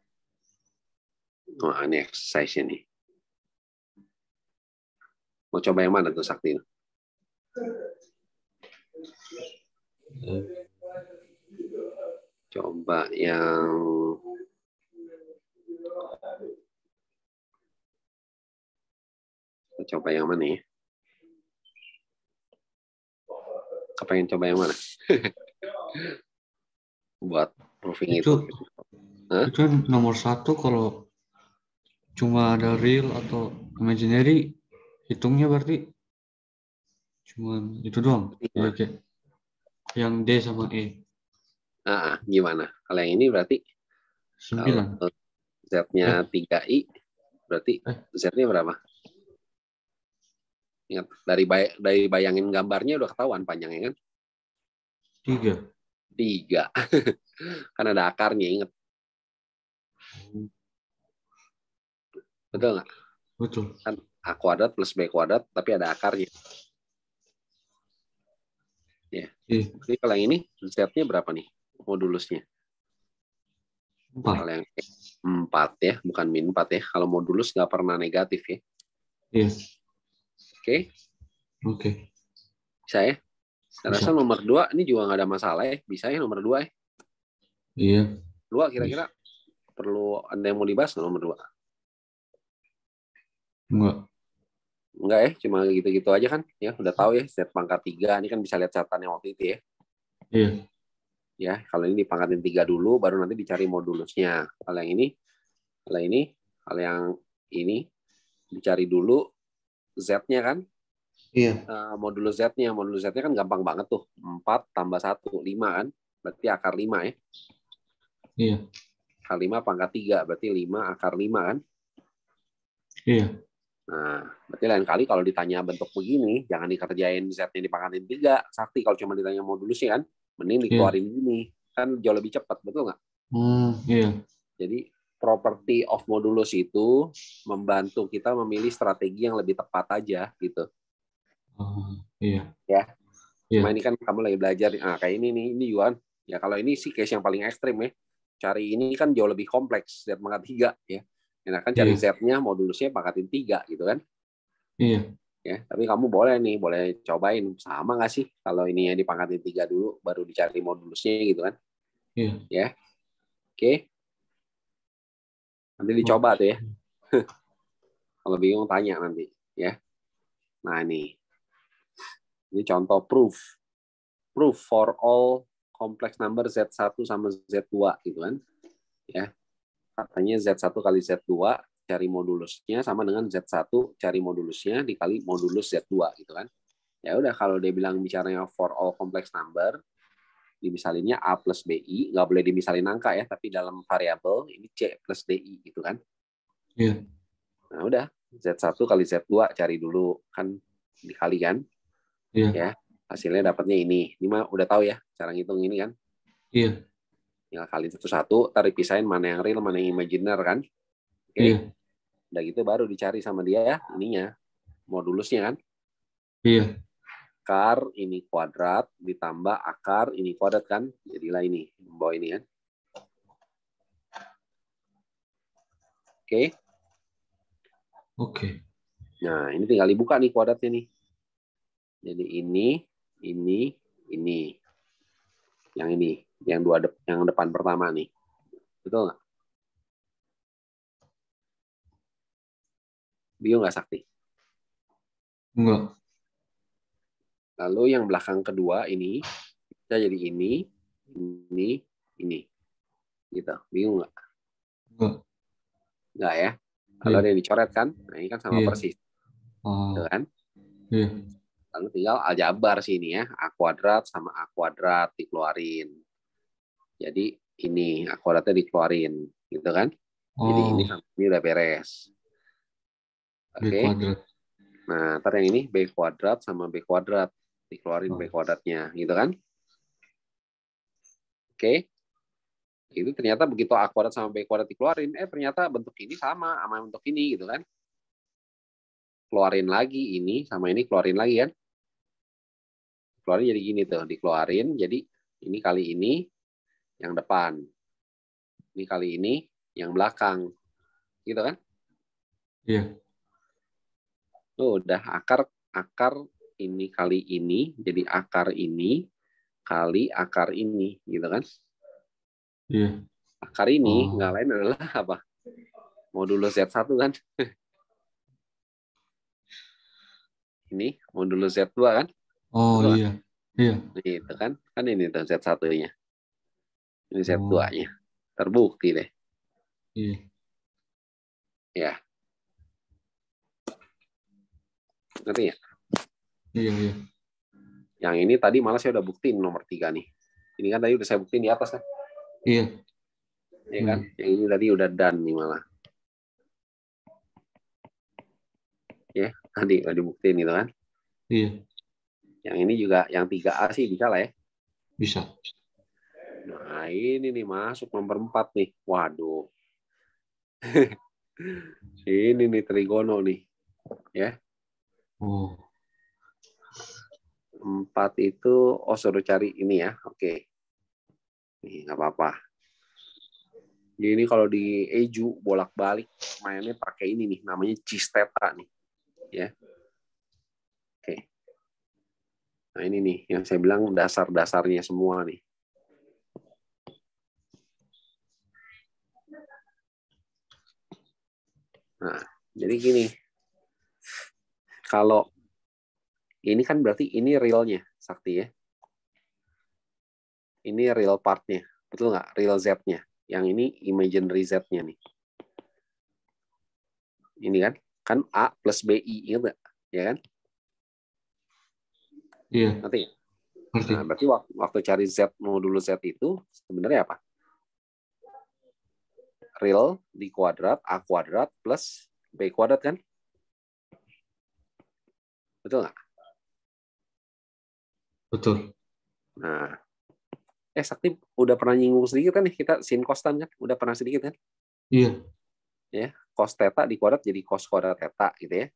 Speaker 1: Nah, ini exercise ini. Mau coba yang mana tuh Sakti? Coba yang mana ya? Pengen coba yang mana? Buat proving itu.
Speaker 2: Itu nomor 1 kalau cuma ada real atau imaginary, hitungnya berarti cuma itu doang. Ya, kayak yang D sama E.
Speaker 1: Gimana? Kalau yang ini berarti
Speaker 2: 9.
Speaker 1: Z-nya 3i, berarti Z-nya berapa? Ingat, dari bayangin gambarnya udah ketahuan panjangnya kan? 3. Kan ada akarnya, ingat. Betul nggak?
Speaker 2: Betul.
Speaker 1: Kan A kuadrat plus B kuadrat, tapi ada akarnya. Ya. Jadi kalau yang ini, Z-nya berapa nih? Modulusnya?
Speaker 2: 4.
Speaker 1: Kalau yang 4 ya, bukan min 4 ya. Kalau modulus nggak pernah negatif ya.
Speaker 2: Iya. Oke.
Speaker 1: Bisa ya? Saya rasa nomor 2 ini juga nggak ada masalah ya. Bisa ya nomor 2 ya?
Speaker 2: Iya.
Speaker 1: 2 kira-kira perlu ada yang mau dibahas nomor 2? Enggak ya, cuma gitu-gitu aja kan. Ya, udah tahu ya, Z pangkat 3. Ini kan bisa lihat catatannya waktu itu ya.
Speaker 2: Iya.
Speaker 1: Ya, kalau ini dipangkatin 3 dulu, baru nanti dicari modulusnya. Kalau yang ini dicari dulu Z-nya kan.
Speaker 2: Iya.
Speaker 1: Modulus Z-nya kan gampang banget tuh. 4 tambah 1, 5 kan. Berarti akar 5 ya.
Speaker 2: Iya.
Speaker 1: Akar 5 pangkat 3, berarti 5 akar 5 kan.
Speaker 2: Iya.
Speaker 1: Nah, berarti lain kali kalau ditanya bentuk begini, jangan dikerjain Z-nya dipangkatin 3. Sakti kalau cuma ditanya modulusnya kan, mending dikeluarin gini. Kan jauh lebih cepat, betul nggak?
Speaker 2: Iya.
Speaker 1: Jadi, property of modulus itu membantu kita memilih strategi yang lebih tepat aja, gitu.
Speaker 2: Iya.
Speaker 1: Ya. Cuma ini kan kamu lagi belajar, kayak ini nih, ini Yuan. Ya kalau ini sih case yang paling ekstrim ya. Cari ini kan jauh lebih kompleks, Z pangkat 3 ya. Nah, kan cari Z-nya modulusnya pangkatin 3 gitu kan.
Speaker 2: Iya.
Speaker 1: Ya, tapi kamu boleh cobain sama nggak sih kalau ini yang dipangkatin 3 dulu baru dicari modulusnya gitu kan.
Speaker 2: Iya.
Speaker 1: Ya. Oke. Nanti dicoba tuh ya. Kalau bingung tanya nanti ya. Nah, ini contoh proof for all complex number Z1 sama Z2 gitu kan. Ya. Katanya Z1 kali Z2 cari modulusnya sama dengan Z1 cari modulusnya dikali modulus Z2 gitu kan. Ya udah, kalau dia bilang bicaranya for all complex number, dimisalinnya A plus BI, nggak boleh dimisalin angka ya, tapi dalam variabel ini C plus DI gitu kan.
Speaker 2: Iya.
Speaker 1: Nah udah, Z1 kali Z2 cari dulu, kan dikalikan.
Speaker 2: Iya.
Speaker 1: Ya, hasilnya dapatnya ini. Ini mah udah tahu ya cara ngitung ini kan.
Speaker 2: Iya.
Speaker 1: Tinggal kali satu-satu, ntar dipisahin mana yang real, mana yang imaginer kan. Oke.
Speaker 2: Iya.
Speaker 1: Udah gitu baru dicari sama dia ininya, modulusnya kan.
Speaker 2: Iya.
Speaker 1: Akar ini kuadrat ditambah akar ini kuadrat kan. Jadilah ini, bawah ini kan. Oke.
Speaker 2: Oke.
Speaker 1: Nah, ini tinggal dibuka nih kuadratnya nih. Jadi ini. Yang ini, yang depan pertama nih. Betul nggak? Bingung nggak, Sakti?
Speaker 2: Enggak.
Speaker 1: Lalu yang belakang kedua ini, kita jadi ini. Gitu. Bingung nggak?
Speaker 2: Enggak.
Speaker 1: Nggak ya? Kalau ada yang dicoret kan? Nah, ini kan sama persis. Gitu kan?
Speaker 2: Iya.
Speaker 1: Lalu tinggal aljabar sih ini ya. A kuadrat sama A kuadrat dikeluarin. Jadi ini A kuadratnya dikeluarin. Gitu kan? Jadi ini udah beres. Oke. Nah, ntar yang ini B kuadrat sama B kuadrat. Dikeluarin B kuadratnya. Gitu kan? Oke. Itu ternyata begitu A kuadrat sama B kuadrat dikeluarin, ternyata bentuk ini sama bentuk ini gitu kan. Keluarin lagi ini sama ini, keluarin lagi kan. Keluarin jadi gini tuh, dikeluarin jadi ini kali ini yang depan. Ini kali ini yang belakang. Gitu kan?
Speaker 2: Iya.
Speaker 1: Tuh udah akar ini kali ini jadi akar ini kali akar ini gitu kan.
Speaker 2: Iya.
Speaker 1: Akar ini nggak lain adalah apa? Modulus Z1 kan. Ini modulus Z2 kan.
Speaker 2: Oh
Speaker 1: betul
Speaker 2: iya. Iya.
Speaker 1: Itu kan ini tuh Z1-nya. Ini Z2-nya. Terbukti deh.
Speaker 2: Iya.
Speaker 1: Ya. Ngerti ya?
Speaker 2: Iya, iya.
Speaker 1: Yang ini tadi malah saya udah buktiin nomor 3 nih. Ini kan tadi udah saya buktiin di atas kan.
Speaker 2: Iya.
Speaker 1: Iya kan? Yang ini tadi udah done nih malah. Ya, tadi udah dibuktiin gitu kan.
Speaker 2: Iya.
Speaker 1: Yang ini juga yang 3A sih bisa lah ya.
Speaker 2: Bisa.
Speaker 1: Nah, ini nih masuk nomor 4 nih. Waduh. Ini nih trigono nih. Ya.
Speaker 2: Oh.
Speaker 1: 4 itu suruh cari ini ya. Oke. Nih, nggak apa-apa. Ini kalau di Eju bolak-balik mainnya pakai ini nih, namanya cis theta nih. Ya. Oke. Nah, ini nih yang saya bilang dasar-dasarnya semua nih. Nah, jadi gini. Kalau ini kan berarti ini realnya, Sakti ya. Ini real part-nya. Betul nggak? Real Z-nya. Yang ini imaginary Z-nya nih. Ini kan? Kan A plus BI, ingat nggak? Ya kan?
Speaker 2: Iya.
Speaker 1: Nanti.
Speaker 2: Ngerti.
Speaker 1: Nah, berarti waktu cari Z modulus Z itu sebenarnya apa? Real di kuadrat, A kuadrat plus B kuadrat kan? Betul nggak?
Speaker 2: Betul.
Speaker 1: Nah, Sakti udah pernah nyinggung sedikit kan nih, kita sin kostan kan? Udah pernah sedikit kan?
Speaker 2: Iya.
Speaker 1: Ya, cos theta di kuadrat jadi cos kuadrat theta gitu ya.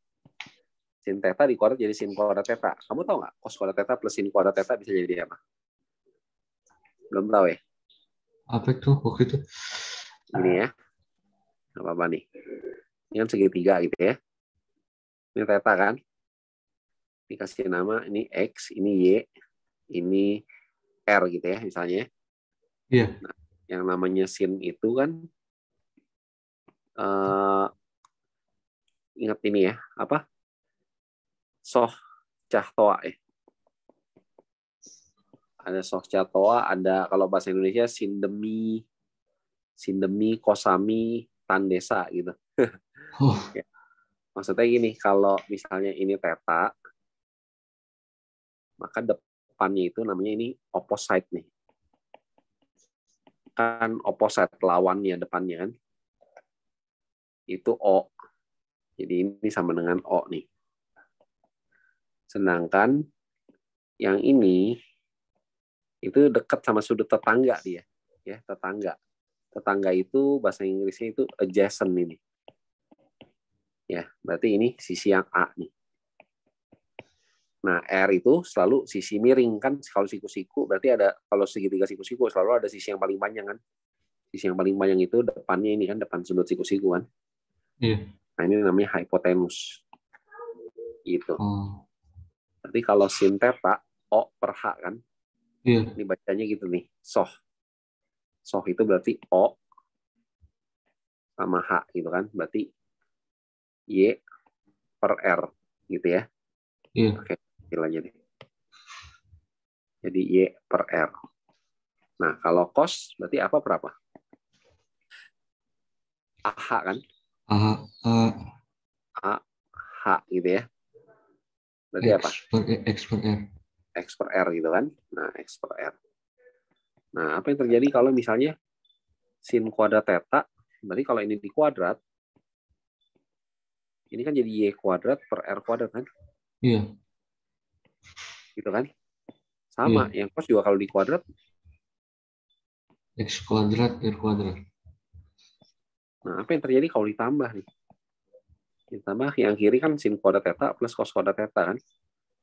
Speaker 1: Sin theta di kuadrat jadi sin kuadrat theta. Kamu tahu nggak cos kuadrat theta plus sin kuadrat theta bisa jadi apa? Belum tahu ya?
Speaker 2: Apa itu waktu itu?
Speaker 1: Ini ya. Nggak apa-apa nih. Ini kan segitiga gitu ya. Ini theta kan? Dikasih nama ini X, ini Y, ini R gitu ya misalnya.
Speaker 2: Iya.
Speaker 1: Nah, yang namanya sin itu kan ingat ini ya, apa? Soh cah toa ya. Ada soh cah toa, ada kalau bahasa Indonesia sindemi, kosami, tandesa gitu.
Speaker 2: Oh.
Speaker 1: Ya. Maksudnya gini, kalau misalnya ini theta, maka depannya itu namanya ini opposite nih. Kan opposite lawannya depannya kan. Itu O. Jadi ini sama dengan O nih. Sedangkan yang ini itu dekat sama sudut tetangga dia, ya tetangga. Tetangga itu bahasa Inggrisnya itu adjacent ini. Ya, berarti ini sisi yang A nih. Nah, R itu selalu sisi miring kan, kalau siku-siku berarti ada, kalau segitiga siku-siku selalu ada sisi yang paling panjang kan. Sisi yang paling panjang itu depannya ini kan, depan sudut siku-siku kan.
Speaker 2: Iya.
Speaker 1: Nah, ini namanya hypotenuse. Gitu.
Speaker 2: Oh.
Speaker 1: Berarti kalau sin theta O per H kan.
Speaker 2: Iya.
Speaker 1: Ini bacanya gitu nih, soh. Soh itu berarti O sama H gitu kan. Berarti Y per R gitu ya.
Speaker 2: Iya.
Speaker 1: Oke, aja deh. Jadi Y per R. Nah, kalau cos berarti apa berapa? AH kan? AH gitu ya. Berarti apa?
Speaker 2: X per R.
Speaker 1: X per R gitu kan. Nah, X per R. Nah, apa yang terjadi kalau misalnya sin kuadrat theta, berarti kalau ini di kuadrat, ini kan jadi Y kuadrat per R kuadrat kan?
Speaker 2: Iya.
Speaker 1: Gitu kan? Sama,
Speaker 2: Iya.
Speaker 1: yang cos juga kalau di kuadrat,
Speaker 2: X kuadrat, R kuadrat.
Speaker 1: Nah, apa yang terjadi kalau ditambah nih? Ditambah yang kiri kan sin kuadrat theta plus cos kuadrat theta kan?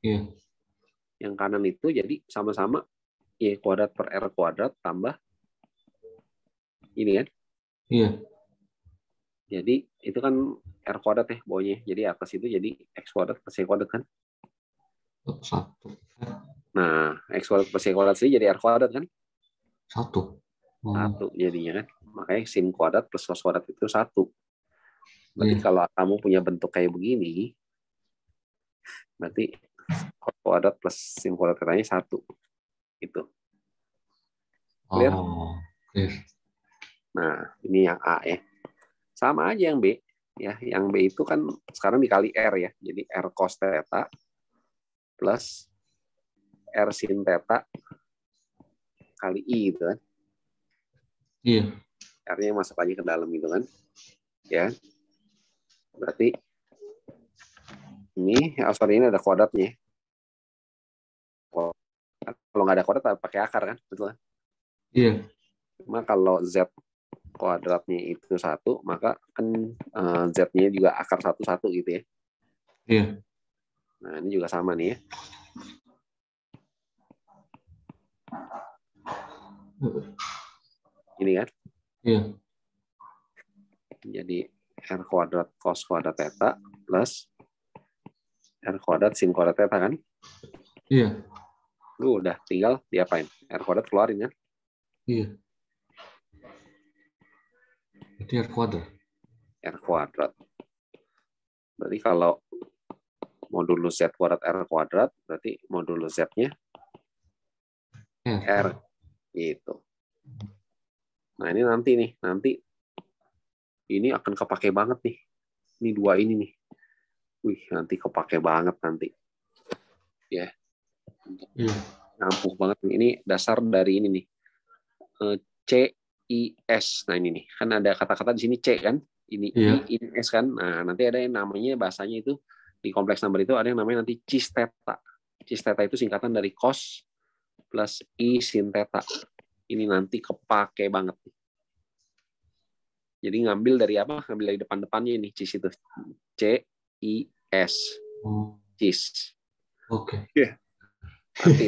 Speaker 2: Iya.
Speaker 1: Yang kanan itu jadi sama-sama Y kuadrat per R kuadrat tambah ini kan?
Speaker 2: Iya.
Speaker 1: Jadi itu kan R kuadrat ya bawahnya. Jadi atas itu jadi X kuadrat plus Y kuadrat kan?
Speaker 2: Satu.
Speaker 1: Nah, X kuadrat plus Y kuadrat sih jadi R kuadrat kan?
Speaker 2: Satu.
Speaker 1: Satu jadinya kan? Makanya sin kuadrat plus cos kuadrat itu satu. Berarti
Speaker 2: Iya.
Speaker 1: kalau kamu punya bentuk kayak begini, berarti cos kuadrat plus sin kuadrat tetanya satu. Itu. Clear?
Speaker 2: Oh, clear.
Speaker 1: Nah, ini yang A ya. Sama aja yang B. Ya, yang B itu kan sekarang dikali R ya. Jadi R cos theta plus R sin theta kali I gitu kan.
Speaker 2: Iya.
Speaker 1: R-nya masuk aja ke dalam gitu kan. Ya. Berarti ini, sorry, ini ada kuadratnya. Kalau nggak ada kuadrat pakai akar kan, betul kan?
Speaker 2: Iya.
Speaker 1: Cuma kalau Z kuadratnya itu satu, maka kan Z-nya juga akar satu-satu gitu ya.
Speaker 2: Iya.
Speaker 1: Nah, ini juga sama nih ya. Ini kan.
Speaker 2: Iya.
Speaker 1: Jadi R kuadrat cos kuadrat theta plus R kuadrat sin kuadrat theta kan.
Speaker 2: Iya.
Speaker 1: Lu udah tinggal diapain? R kuadrat keluarin kan.
Speaker 2: Iya. Berarti R kuadrat.
Speaker 1: R kuadrat. Berarti kalau modulus Z kuadrat R kuadrat, berarti modulus Z-nya R. Gitu. Nah ini nanti ini akan kepake banget nih. Ini dua ini nih. Wih, nanti kepake banget nanti. Ya.
Speaker 2: Iya.
Speaker 1: Ngampuh banget. Ini dasar dari ini nih. CIS. Nah ini nih. Kan ada kata-kata di sini C kan. Ini
Speaker 2: Iya.
Speaker 1: I, ini S kan. Nah nanti ada yang namanya bahasanya itu di kompleks number itu ada yang namanya nanti cis theta. Cis theta itu singkatan dari cos plus I sin theta. Ini nanti kepake banget. Jadi ngambil dari apa? Ngambil dari depan-depannya ini cis itu. CIS.
Speaker 2: Oh.
Speaker 1: Cis.
Speaker 2: Oke.
Speaker 1: Yeah. Nanti.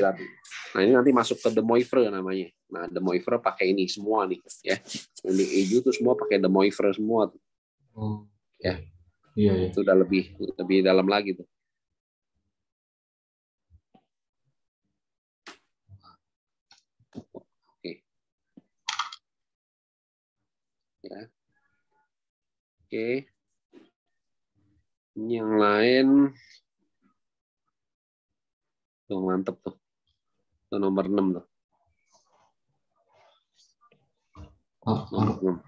Speaker 1: Nah ini nanti masuk ke De Moivre namanya. Nah De Moivre pakai ini semua nih ya. Yang di EJU tuh semua pakai De Moivre semua tuh.
Speaker 2: Oh.
Speaker 1: Ya.
Speaker 2: Iya, iya.
Speaker 1: Itu udah lebih dalam lagi tuh. Oke. Ya. Oke. Ini yang lain tuh mantep tuh. Tuh nomor 6 tuh. Nomor 6.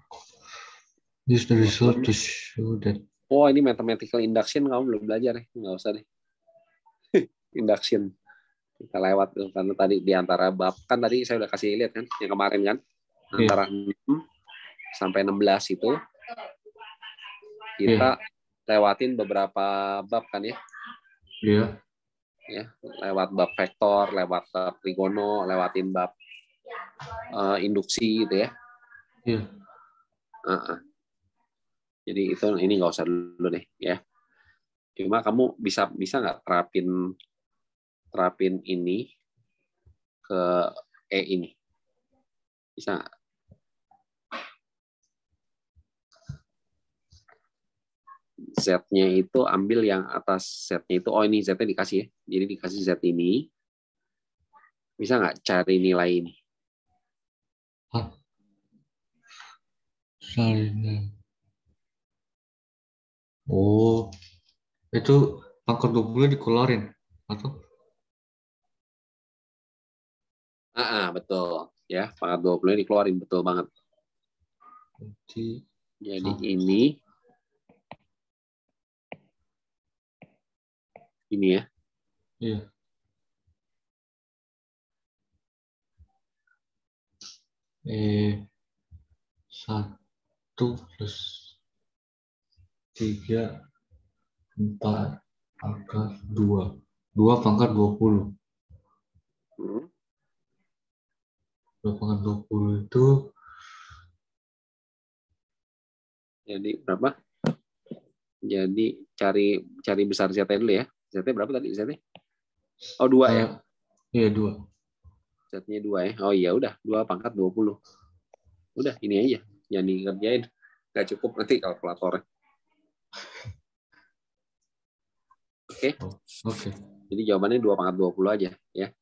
Speaker 2: This the result to show that.
Speaker 1: Oh, ini mathematical induction kamu belum belajar ya? Nggak usah deh. Induction. Kita lewat tuh karena tadi di antara bab kan tadi saya udah kasih lihat kan yang kemarin kan antara 6 sampai 16 itu kita lewatin beberapa bab kan ya.
Speaker 2: Iya.
Speaker 1: Ya, lewat bab vektor, lewat bab trigono, lewatin bab induksi gitu ya.
Speaker 2: Iya.
Speaker 1: Jadi itu ini nggak usah dulu deh ya. Cuma kamu bisa nggak terapin ini ke E ini? Bisa nggak? Z-nya itu ambil yang atas Z-nya itu. Oh ini Z-nya dikasih ya. Jadi dikasih Z ini. Bisa nggak cari nilai ini?
Speaker 2: Oh, itu pangkat 20 dikeluarin atau?
Speaker 1: Betul. Ya, pangkat 20 dikeluarin betul banget. Jadi ini ya.
Speaker 2: Iya. Satu plus 3, 4 pangkat 2 pangkat 20. 2/20 itu
Speaker 1: jadi berapa? Jadi cari besar Z dulu ya. Z berapa tadi Z? Oh 2 ya.
Speaker 2: Iya 2.
Speaker 1: Z-nya 2 ya. Oh iya udah 2/20. Udah ini aja. Jangan dikerjain. Nggak cukup nanti kalkulatornya. Oke.
Speaker 2: Oke.
Speaker 1: Jadi jawabannya 2/20 aja ya.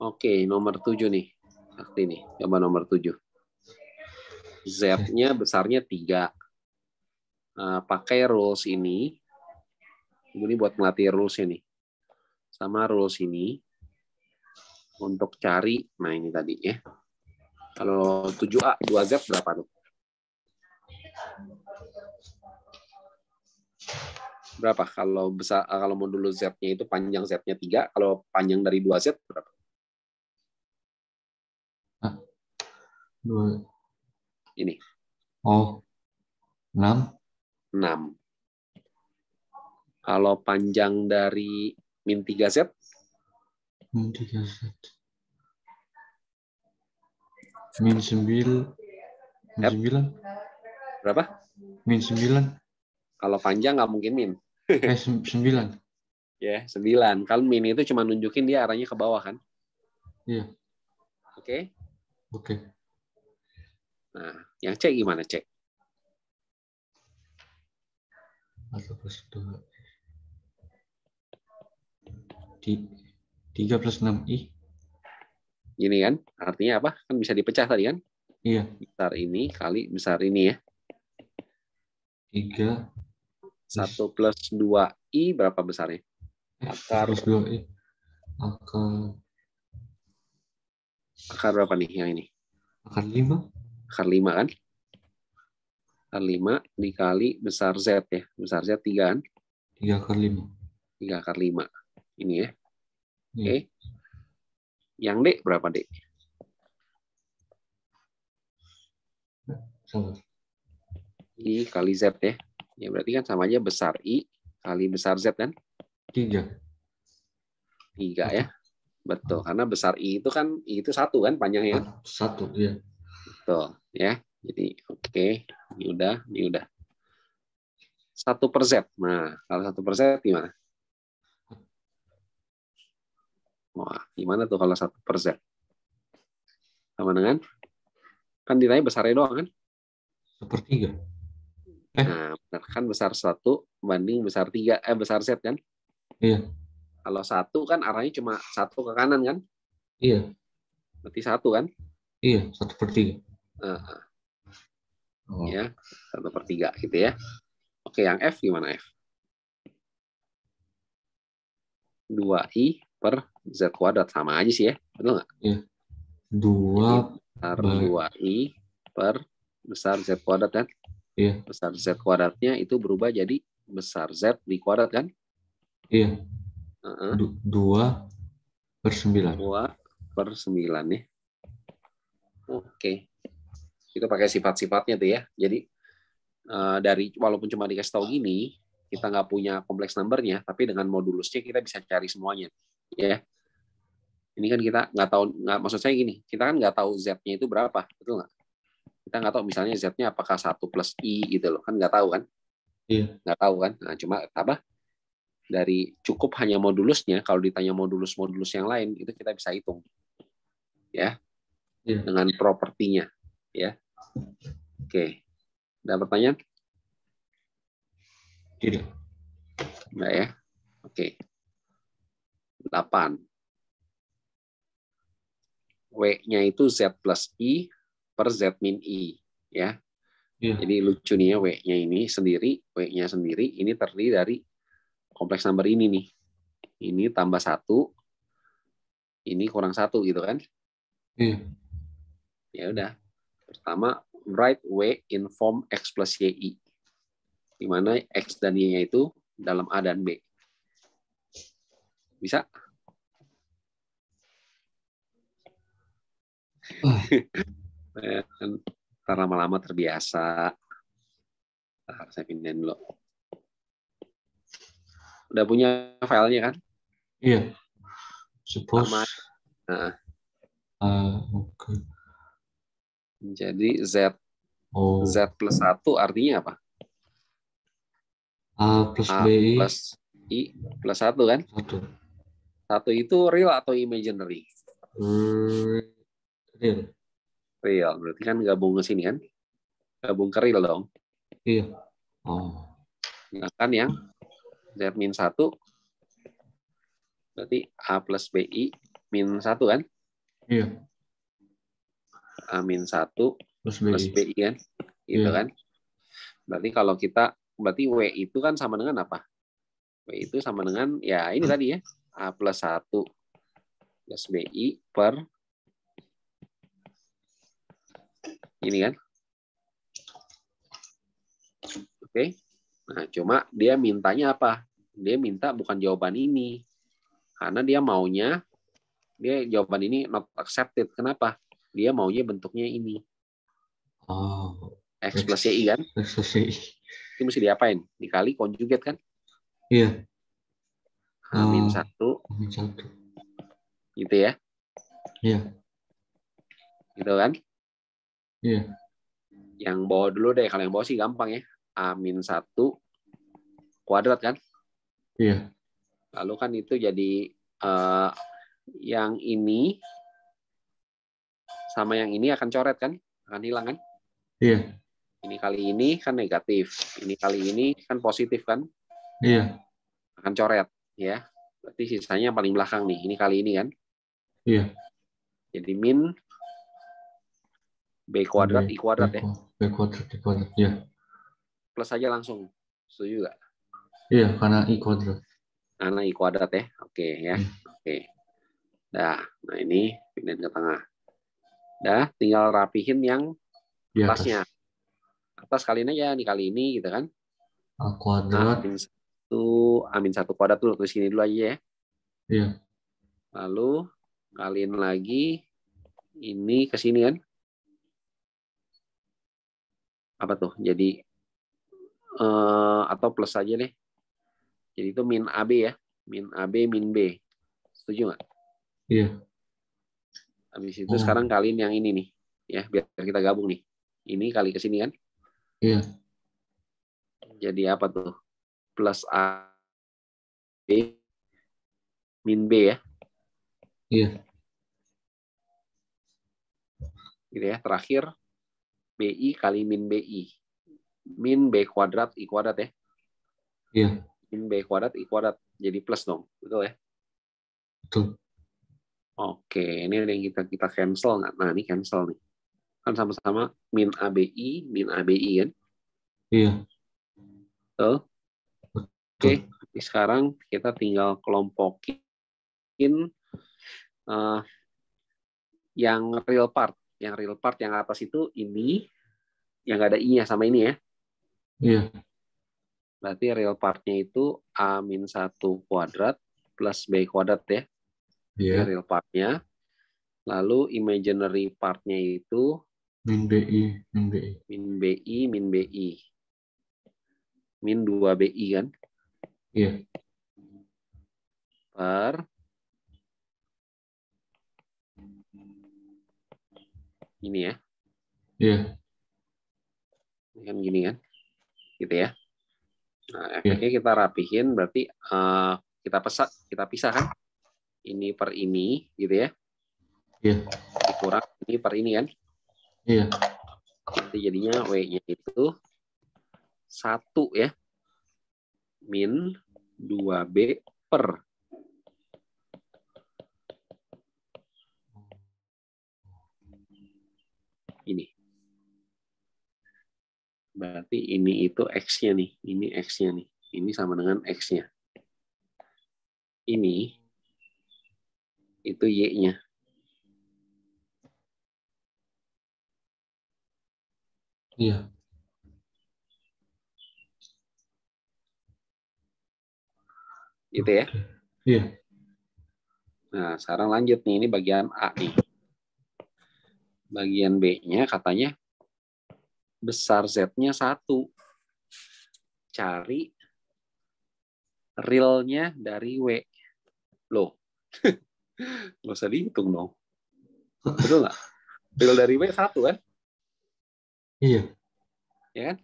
Speaker 1: Oke, nomor 7 nih. Sakti nih. Coba nomor 7. Z-nya besarnya 3. Pakai rules ini. Ini buat melatih rules-nya nih. Sama rules ini. Untuk cari, nah ini tadi ya. Kalau 7A, 2Z berapa tuh? Berapa? Kalau besar, kalau modulus Z-nya itu panjang Z-nya 3, kalau panjang dari 2Z berapa?
Speaker 2: 2.
Speaker 1: Ini.
Speaker 2: Oh, 6.
Speaker 1: 6. Kalau panjang dari min 3Z?
Speaker 2: Min 3Z. Min 9. Min 9.
Speaker 1: Berapa?
Speaker 2: Min 9.
Speaker 1: Kalau panjang nggak mungkin min.
Speaker 2: 9.
Speaker 1: Ya, 9. Kalau min itu cuma nunjukin dia arahnya ke bawah kan?
Speaker 2: Iya.
Speaker 1: Oke.
Speaker 2: Oke.
Speaker 1: Nah, yang C gimana C?
Speaker 2: 4+2. 3+6i.
Speaker 1: Gini kan? Artinya apa? Kan bisa dipecah tadi kan?
Speaker 2: Iya.
Speaker 1: Besar ini kali besar ini ya.
Speaker 2: 3.
Speaker 1: 1+2i berapa besarnya? Akar
Speaker 2: 2i.
Speaker 1: Akar berapa nih yang ini?
Speaker 2: Akar 5.
Speaker 1: Akar 5 kan? Akar 5 dikali besar Z ya. Besar Z 3 kan?
Speaker 2: 3/5.
Speaker 1: 3/5. Ini ya.
Speaker 2: Iya.
Speaker 1: Oke. Yang D berapa D?
Speaker 2: Sabar.
Speaker 1: I kali Z ya. Ya berarti kan sama aja besar I kali besar Z kan?
Speaker 2: 3.
Speaker 1: 3 ya. Betul. Karena besar I itu kan I itu 1 kan panjangnya kan?
Speaker 2: 1, iya.
Speaker 1: Betul ya. Jadi oke. Ini udah. 1/Z. Nah, kalau 1/Z gimana? Wah, gimana tuh kalau 1/Z? Sama dengan? Kan nilainya besarnya doang kan?
Speaker 2: 1/3.
Speaker 1: Nah, benar kan besar 1 banding besar 3, besar Z kan?
Speaker 2: Iya.
Speaker 1: Kalau 1 kan arahnya cuma 1 ke kanan kan?
Speaker 2: Iya.
Speaker 1: Berarti 1 kan?
Speaker 2: Iya, 1/3.
Speaker 1: Ya, 1/3 gitu ya. Oke, yang F gimana F? 2i per Z kuadrat. Sama aja sih ya. Betul nggak?
Speaker 2: Iya. 2
Speaker 1: besar 2i per besar Z kuadrat kan?
Speaker 2: Iya.
Speaker 1: Besar Z kuadratnya itu berubah jadi besar Z di kuadrat kan?
Speaker 2: Iya. 2/9.
Speaker 1: 2/9 ya. Oke. Itu pakai sifat-sifatnya tuh ya. Jadi dari walaupun cuma dikasih tahu gini, kita nggak punya kompleks numbernya, tapi dengan modulusnya kita bisa cari semuanya. Ya. Ini kan kita nggak tahu, maksud saya gini, kita kan nggak tahu Z-nya itu berapa, betul nggak? Kita nggak tahu misalnya Z-nya apakah 1+i gitu loh, kan nggak tahu kan?
Speaker 2: Iya.
Speaker 1: Nggak tahu kan? Nah, cuma apa? Dari cukup hanya modulusnya, kalau ditanya modulus-modulus yang lain, itu kita bisa hitung. Ya.
Speaker 2: Iya.
Speaker 1: Dengan propertinya. Ya. Oke. Ada pertanyaan?
Speaker 2: Tidak.
Speaker 1: Enggak ya? Oke. 8. W-nya itu Z plus I per Z min I. Ya.
Speaker 2: Iya.
Speaker 1: Jadi lucu nih ya, W-nya ini sendiri, W-nya sendiri, ini terdiri dari kompleks number ini nih. Ini tambah 1, ini kurang 1 gitu kan?
Speaker 2: Iya.
Speaker 1: Ya udah. Pertama, write W in form X plus YI. Di mana X dan Y-nya itu dalam A dan B. Bisa? Ntar lama-lama terbiasa. Saya pindahin dulu. Udah punya filenya kan?
Speaker 2: Iya. Suppose.
Speaker 1: Nah,
Speaker 2: Oke.
Speaker 1: Jadi Z plus 1 artinya apa?
Speaker 2: A plus
Speaker 1: A
Speaker 2: BI
Speaker 1: plus I plus 1 kan?
Speaker 2: 1.
Speaker 1: 1 itu real atau imaginary?
Speaker 2: Real.
Speaker 1: Real. Berarti kan gabung ke sini kan? Gabung ke real dong.
Speaker 2: Iya. Oh.
Speaker 1: Nah, kan yang Z min 1 berarti A plus BI min 1 kan?
Speaker 2: Iya.
Speaker 1: A min 1
Speaker 2: Plus
Speaker 1: plus
Speaker 2: BI.
Speaker 1: BI kan? Gitu
Speaker 2: Iya.
Speaker 1: kan? Berarti kalau kita, berarti W itu kan sama dengan apa? W itu sama dengan, ya ini tadi ya, A plus 1 plus BI per ini kan? Oke. Nah, cuma dia mintanya apa? Dia minta bukan jawaban ini. Karena dia maunya, dia jawaban ini not accepted. Kenapa? Dia maunya bentuknya ini.
Speaker 2: Oh.
Speaker 1: X plus Y kan?
Speaker 2: X plus Y.
Speaker 1: Itu mesti diapain? Dikali conjugate kan?
Speaker 2: Iya.
Speaker 1: Min 1.
Speaker 2: Min 1.
Speaker 1: Gitu ya?
Speaker 2: Iya.
Speaker 1: Gitu kan?
Speaker 2: Iya.
Speaker 1: Yang bawah dulu deh. Kalau yang bawah sih gampang ya. A min 1 kuadrat kan?
Speaker 2: Iya.
Speaker 1: Lalu kan itu jadi yang ini sama yang ini akan coret kan? Akan hilang kan?
Speaker 2: Iya.
Speaker 1: Ini kali ini kan negatif. Ini kali ini kan positif kan?
Speaker 2: Iya.
Speaker 1: Akan coret ya. Berarti sisanya yang paling belakang nih. Ini kali ini kan?
Speaker 2: Iya.
Speaker 1: Jadi min B kuadrat I kuadrat ya.
Speaker 2: B kuadrat I kuadrat. Iya.
Speaker 1: Plus aja langsung. Setuju nggak?
Speaker 2: Iya, karena I kuadrat.
Speaker 1: Karena I kuadrat ya. Oke ya. Oke. Nah ini pindahin ke tengah. Dah, tinggal rapihin yang atasnya. Atas kaliin aja nih kali ini gitu kan.
Speaker 2: A kuadrat.
Speaker 1: Amin 1 kuadrat dulu. Tulis sini dulu aja ya.
Speaker 2: Iya.
Speaker 1: Lalu kaliin lagi ini ke sini kan. Apa tuh? Jadi atau plus aja deh. Jadi itu min AB ya. Min AB min B. Setuju nggak?
Speaker 2: Iya.
Speaker 1: Habis itu sekarang kaliin yang ini nih. Ya, biar kita gabung nih. Ini kali ke sini kan.
Speaker 2: Iya.
Speaker 1: Jadi apa tuh? Plus A B min B ya.
Speaker 2: Iya.
Speaker 1: Gitu ya. Terakhir BI kali min BI. Min B kuadrat I kuadrat ya.
Speaker 2: Iya.
Speaker 1: Min B kuadrat I kuadrat. Jadi plus dong. Betul ya?
Speaker 2: Betul.
Speaker 1: Oke. Ini yang kita cancel nggak? Nah ini cancel nih. Kan sama-sama min ABI, min ABI kan?
Speaker 2: Iya.
Speaker 1: Betul? Oke. Jadi sekarang kita tinggal kelompokin yang real part. Yang real part yang atas itu ini, yang nggak ada I-nya sama ini ya.
Speaker 2: Iya.
Speaker 1: Berarti real part-nya itu A min 1 kuadrat plus B kuadrat ya.
Speaker 2: Iya.
Speaker 1: Ini real part-nya. Lalu imaginary part-nya itu
Speaker 2: min BI, min BI.
Speaker 1: Min BI, min BI. Min 2BI kan?
Speaker 2: Iya.
Speaker 1: Per ini ya.
Speaker 2: Iya.
Speaker 1: Ini kan gini kan? Gitu ya. Nah, efeknya kita rapihin berarti kita pisah kan? Ini per ini gitu ya.
Speaker 2: Iya.
Speaker 1: Dikurang ini per ini kan?
Speaker 2: Iya.
Speaker 1: Jadi jadinya W-nya itu 1 ya. Min 2B per ini. Berarti ini itu X-nya nih. Ini X-nya nih. Ini sama dengan X-nya. Ini itu Y-nya.
Speaker 2: Iya.
Speaker 1: Gitu ya.
Speaker 2: Iya.
Speaker 1: Nah, sekarang lanjut nih. Ini bagian A nih. Bagian B-nya katanya besar Z-nya 1. Cari real-nya dari W. Loh, nggak usah dihitung dong. Betul nggak? Real dari W 1 kan?
Speaker 2: Iya.
Speaker 1: Ya kan?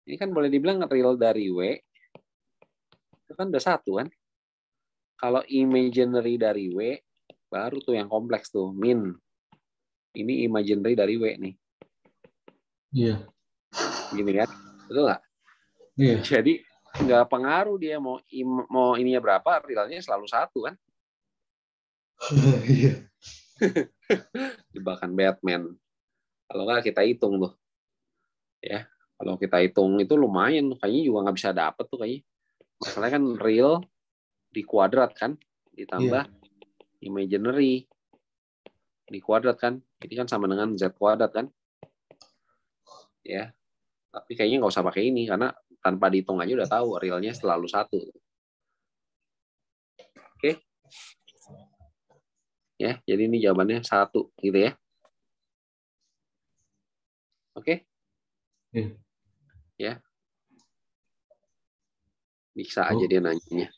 Speaker 1: Ini kan boleh dibilang real dari W itu kan udah 1 kan? Kalau imaginary dari W baru tuh yang kompleks tuh, min. Ini imaginary dari W nih.
Speaker 2: Iya.
Speaker 1: Gini kan? Betul nggak?
Speaker 2: Iya.
Speaker 1: Jadi nggak pengaruh dia mau ininya berapa, realnya selalu 1 kan?
Speaker 2: Iya.
Speaker 1: Jebakan Batman. Kalau nggak kita hitung tuh, ya. Kalau kita hitung itu lumayan, kayaknya juga nggak bisa dapet tuh kayaknya. Masalahnya kan real di kuadrat kan, ditambah imaginary di kuadrat kan, ini kan sama dengan Z kuadrat kan, ya. Tapi kayaknya nggak usah pakai ini karena tanpa dihitung aja udah tahu realnya selalu 1. Oke, ya. Jadi ini jawabannya 1 gitu ya. Oke, ya. Bisa aja dia nanyanya.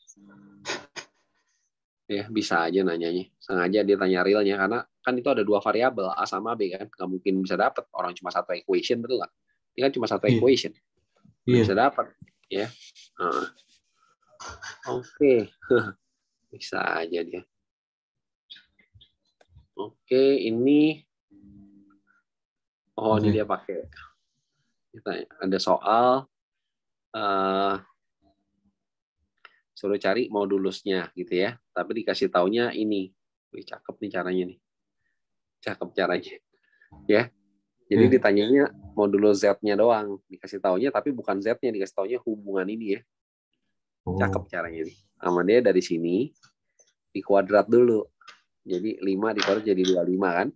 Speaker 1: Ya, bisa aja nanyanya. Sengaja dia tanya realnya karena kan itu ada 2 variabel A sama B kan, nggak mungkin bisa dapat orang cuma 1 equation, betul nggak? Ini kan cuma 1 equation, nggak bisa dapat, ya. Oke. Bisa aja dia. Oke, ini ini dia pakai. Ada soal suruh cari modulusnya gitu ya. Tapi dikasih taunya ini. Wih, cakep nih caranya nih. Cakep caranya. Ya. Jadi ditanyanya modulus Z-nya doang. Dikasih taunya tapi bukan Z-nya, dikasih taunya hubungan ini ya. Cakep caranya nih. Sama dia dari sini di kuadrat dulu. Jadi 5 di kuadrat jadi 25 kan.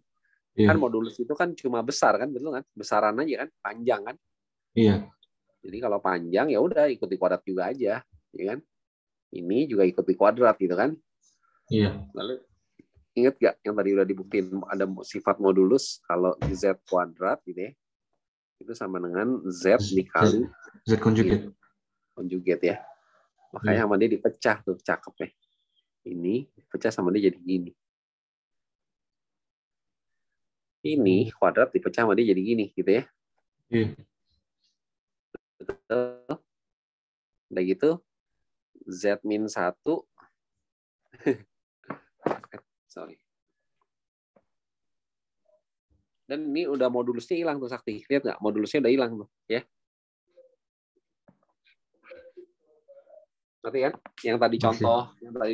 Speaker 1: Kan modulus itu kan cuma besar kan, betul kan? Besaran aja kan, panjang kan?
Speaker 2: Iya.
Speaker 1: Jadi kalau panjang ya udah ikut di kuadrat juga aja, ya kan? Ini juga ikut di kuadrat gitu kan?
Speaker 2: Iya.
Speaker 1: Lalu ingat gak yang tadi udah dibuktiin ada sifat modulus kalau Z kuadrat gitu ya? Itu sama dengan Z dikali
Speaker 2: Z conjugate.
Speaker 1: Conjugate ya. Makanya sama dia dipecah tuh, cakep ya. Ini dipecah sama dia jadi gini. Ini kuadrat dipecah sama dia jadi gini gitu ya.
Speaker 2: Iya.
Speaker 1: Betul. Udah gitu Z min 1 sorry. Dan ini udah modulusnya hilang tuh Sakti. Lihat nggak? Modulusnya udah hilang tuh, ya. Ngerti kan? Yang tadi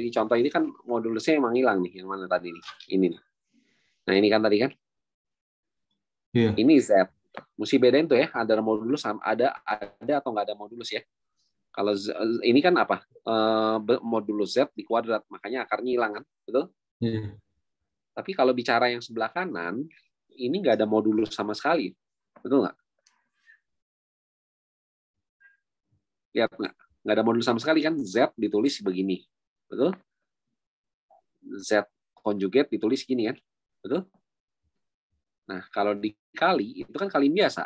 Speaker 1: contoh ini kan modulusnya emang hilang nih. Yang mana tadi nih? Ini nih. Nah, ini kan tadi kan?
Speaker 2: Iya.
Speaker 1: Ini Z. Mesti bedain tuh ya, ada modulus ada atau nggak ada modulus ya. Kalau ini kan apa? Modulus Z di kuadrat, makanya akarnya hilang kan? Betul?
Speaker 2: Iya.
Speaker 1: Tapi kalau bicara yang sebelah kanan, ini nggak ada modulus sama sekali. Betul nggak? Lihat nggak? Nggak ada modulus sama sekali kan? Z ditulis begini. Betul? Z conjugate ditulis gini kan? Betul? Nah, kalau dikali, itu kan kali biasa.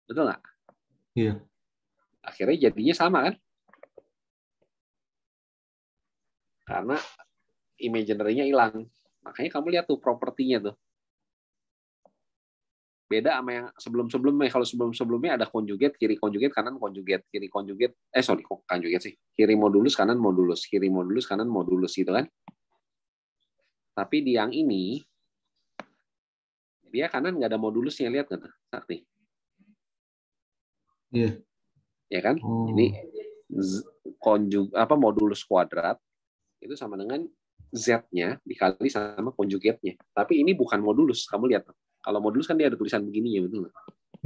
Speaker 1: Betul nggak?
Speaker 2: Iya.
Speaker 1: Akhirnya jadinya sama kan? Karena imaginary-nya hilang. Makanya kamu lihat tuh propertinya tuh. Beda sama yang sebelum-sebelumnya. Kalau sebelum-sebelumnya ada conjugate, kiri conjugate, kanan conjugate, kiri conjugate. Conjugate sih. Kiri modulus, kanan modulus. Kiri modulus, kanan modulus gitu kan. Tapi di yang ini, dia kanan nggak ada modulusnya. Lihat nggak tuh, Sakti?
Speaker 2: Iya.
Speaker 1: Ya kan? Ini modulus kuadrat itu sama dengan Z-nya dikali sama konjugatnya. Tapi ini bukan modulus, kamu lihat. Kalau modulus kan dia ada tulisan begini ya, betul nggak?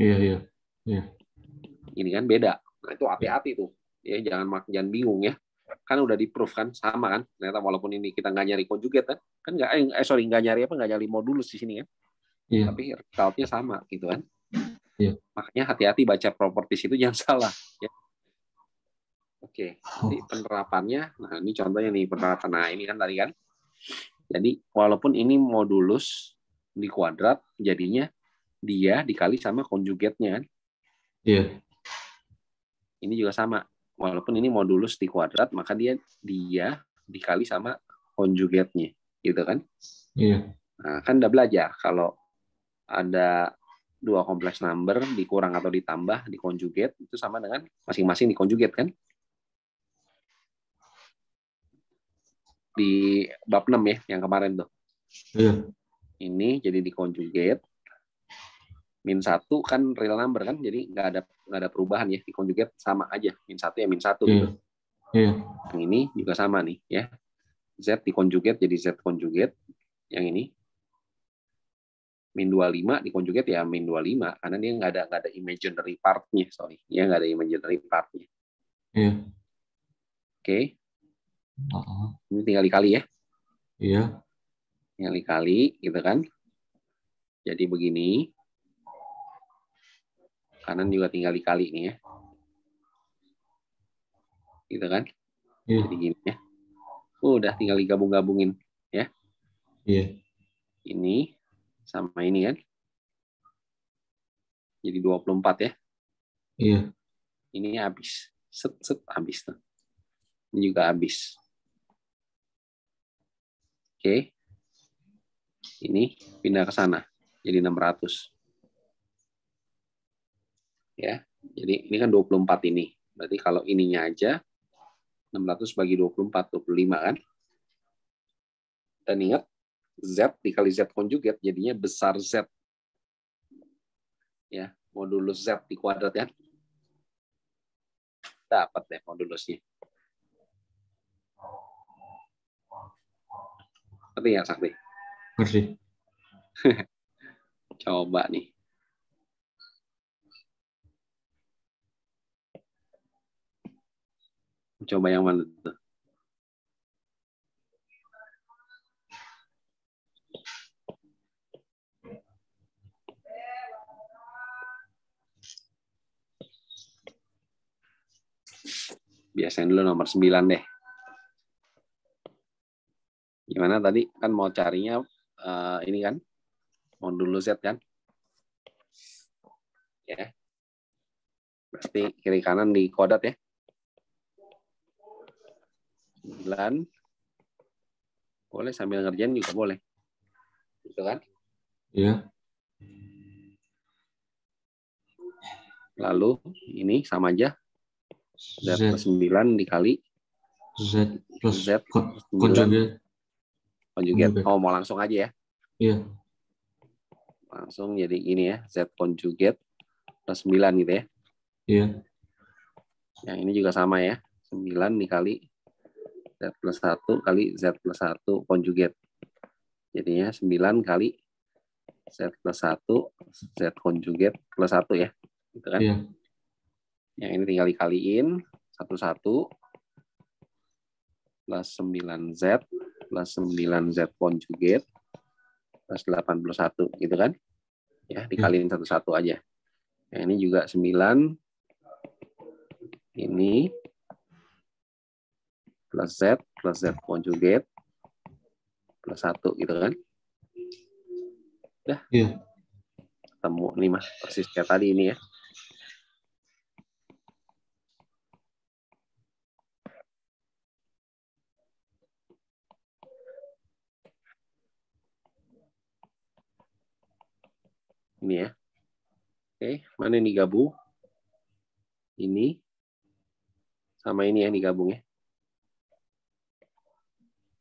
Speaker 2: Iya.
Speaker 1: Ini kan beda. Nah itu hati-hati tuh. Ya jangan bingung ya. Kan udah di-proof kan, sama kan. Ternyata walaupun ini kita nggak nyari konjugat kan, nggak nyari modulus di sini kan. Iya. Tapi resultnya sama gitu kan. Iya. Makanya hati-hati baca properties itu jangan salah. Ya. Oke, jadi penerapannya, nah ini contohnya nih penerapan. Nah ini kan tadi kan, jadi walaupun ini modulus di kuadrat, jadinya dia dikali sama konjugatnya kan? Iya. Ini juga sama, walaupun ini modulus di kuadrat, maka dia dikali sama konjugatnya, gitu kan? Iya. Nah, kan udah belajar kalau ada dua kompleks number dikurang atau ditambah, dikonjugate, itu sama dengan masing-masing dikonjugate kan? Di bab 6 ya, yang kemarin tuh.
Speaker 2: Iya.
Speaker 1: Ini jadi dikonjugate. Min 1 kan real number kan, jadi nggak ada perubahan ya, dikonjugate sama aja. Min 1 ya min 1 gitu.
Speaker 2: Iya.
Speaker 1: Yang ini juga sama nih ya. Z dikonjugate jadi Z konjugate. Yang ini min 25 dikonjugate ya min 25 karena dia nggak ada imaginary part-nya, sorry. Ya nggak ada imaginary part-nya.
Speaker 2: Iya.
Speaker 1: Oke. Ini tinggal dikali ya.
Speaker 2: Iya.
Speaker 1: Tinggal dikali gitu kan. Jadi begini. Kanan juga tinggal dikali nih ya. Gitu kan.
Speaker 2: Iya.
Speaker 1: Jadi gini ya. Udah tinggal digabung-gabungin ya.
Speaker 2: Iya.
Speaker 1: Ini sama ini kan. Jadi 24 ya.
Speaker 2: Iya.
Speaker 1: Ini habis. Set habis tuh. Ini juga habis. Oke. Ini pindah ke sana. Jadi 600. Ya. Jadi ini kan 24 ini. Berarti kalau ininya aja 600 bagi 24, 25 kan. Dan ingat Z dikali Z konjugat jadinya besar Z. Ya, modulus Z di kuadrat ya. Dapat deh modulusnya. Ngerti ya, Sakti?
Speaker 2: Ngerti.
Speaker 1: Coba nih. Coba yang mana tuh? Biasain dulu nomor 9 deh. Gimana tadi? Kan mau carinya ini kan? Modulus Z kan? Ya. Berarti kiri kanan di kuadrat ya. 9. Boleh sambil ngerjain juga boleh. Gitu kan?
Speaker 2: Iya.
Speaker 1: Lalu ini sama aja. Z plus 9 dikali
Speaker 2: Z plus
Speaker 1: Z
Speaker 2: konjugat.
Speaker 1: Konjugat. Oh, mau langsung aja ya?
Speaker 2: Iya.
Speaker 1: Langsung jadi ini ya. Z konjugat plus 9 gitu ya.
Speaker 2: Iya.
Speaker 1: Yang ini juga sama ya. 9 dikali Z plus 1 kali Z plus 1 konjugat. Jadinya 9 kali Z plus 1 Z konjugat plus 1 ya. Gitu kan?
Speaker 2: Iya.
Speaker 1: Yang ini tinggal dikaliin 1 plus 9Z plus 9Z konjugat plus 81 gitu kan? Ya, dikaliin 1 aja. Yang ini juga 9 ini plus Z konjugat plus 1 gitu kan? Udah.
Speaker 2: Iya.
Speaker 1: Ketemu nih mah persis kayak tadi ini ya. Ini ya. Oke, mana yang digabung? Ini sama ini ya digabung ya.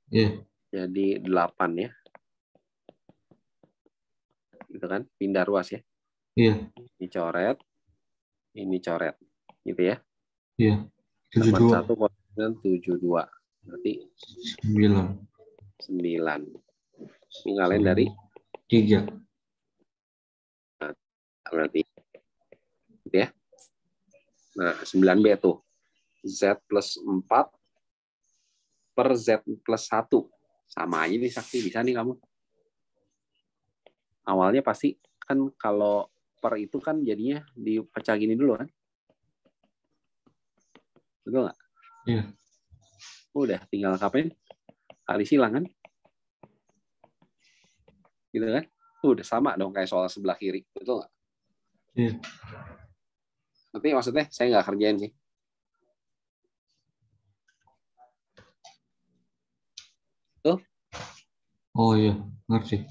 Speaker 2: Iya.
Speaker 1: Jadi 8 ya. Gitu kan? Pindah ruas ya.
Speaker 2: Iya.
Speaker 1: Ini coret. Ini coret. Gitu ya.
Speaker 2: Iya. 72.
Speaker 1: 81 72. Berarti
Speaker 2: 9.
Speaker 1: 9. Ini ngalahin dari
Speaker 2: 3.
Speaker 1: berarti gitu ya. Nah, 9B tuh. Z plus 4 per Z plus 1. Sama aja nih Sakti, bisa nih kamu. Awalnya pasti kan kalau per itu kan jadinya dipecah gini dulu kan. Betul nggak?
Speaker 2: Iya.
Speaker 1: Udah, tinggal ngapain? Kali silang kan? Gitu kan? Udah sama dong kayak soal sebelah kiri. Betul nggak?
Speaker 2: Iya.
Speaker 1: Tapi maksudnya saya nggak kerjain sih. Tuh.
Speaker 2: Oh iya, ngerti.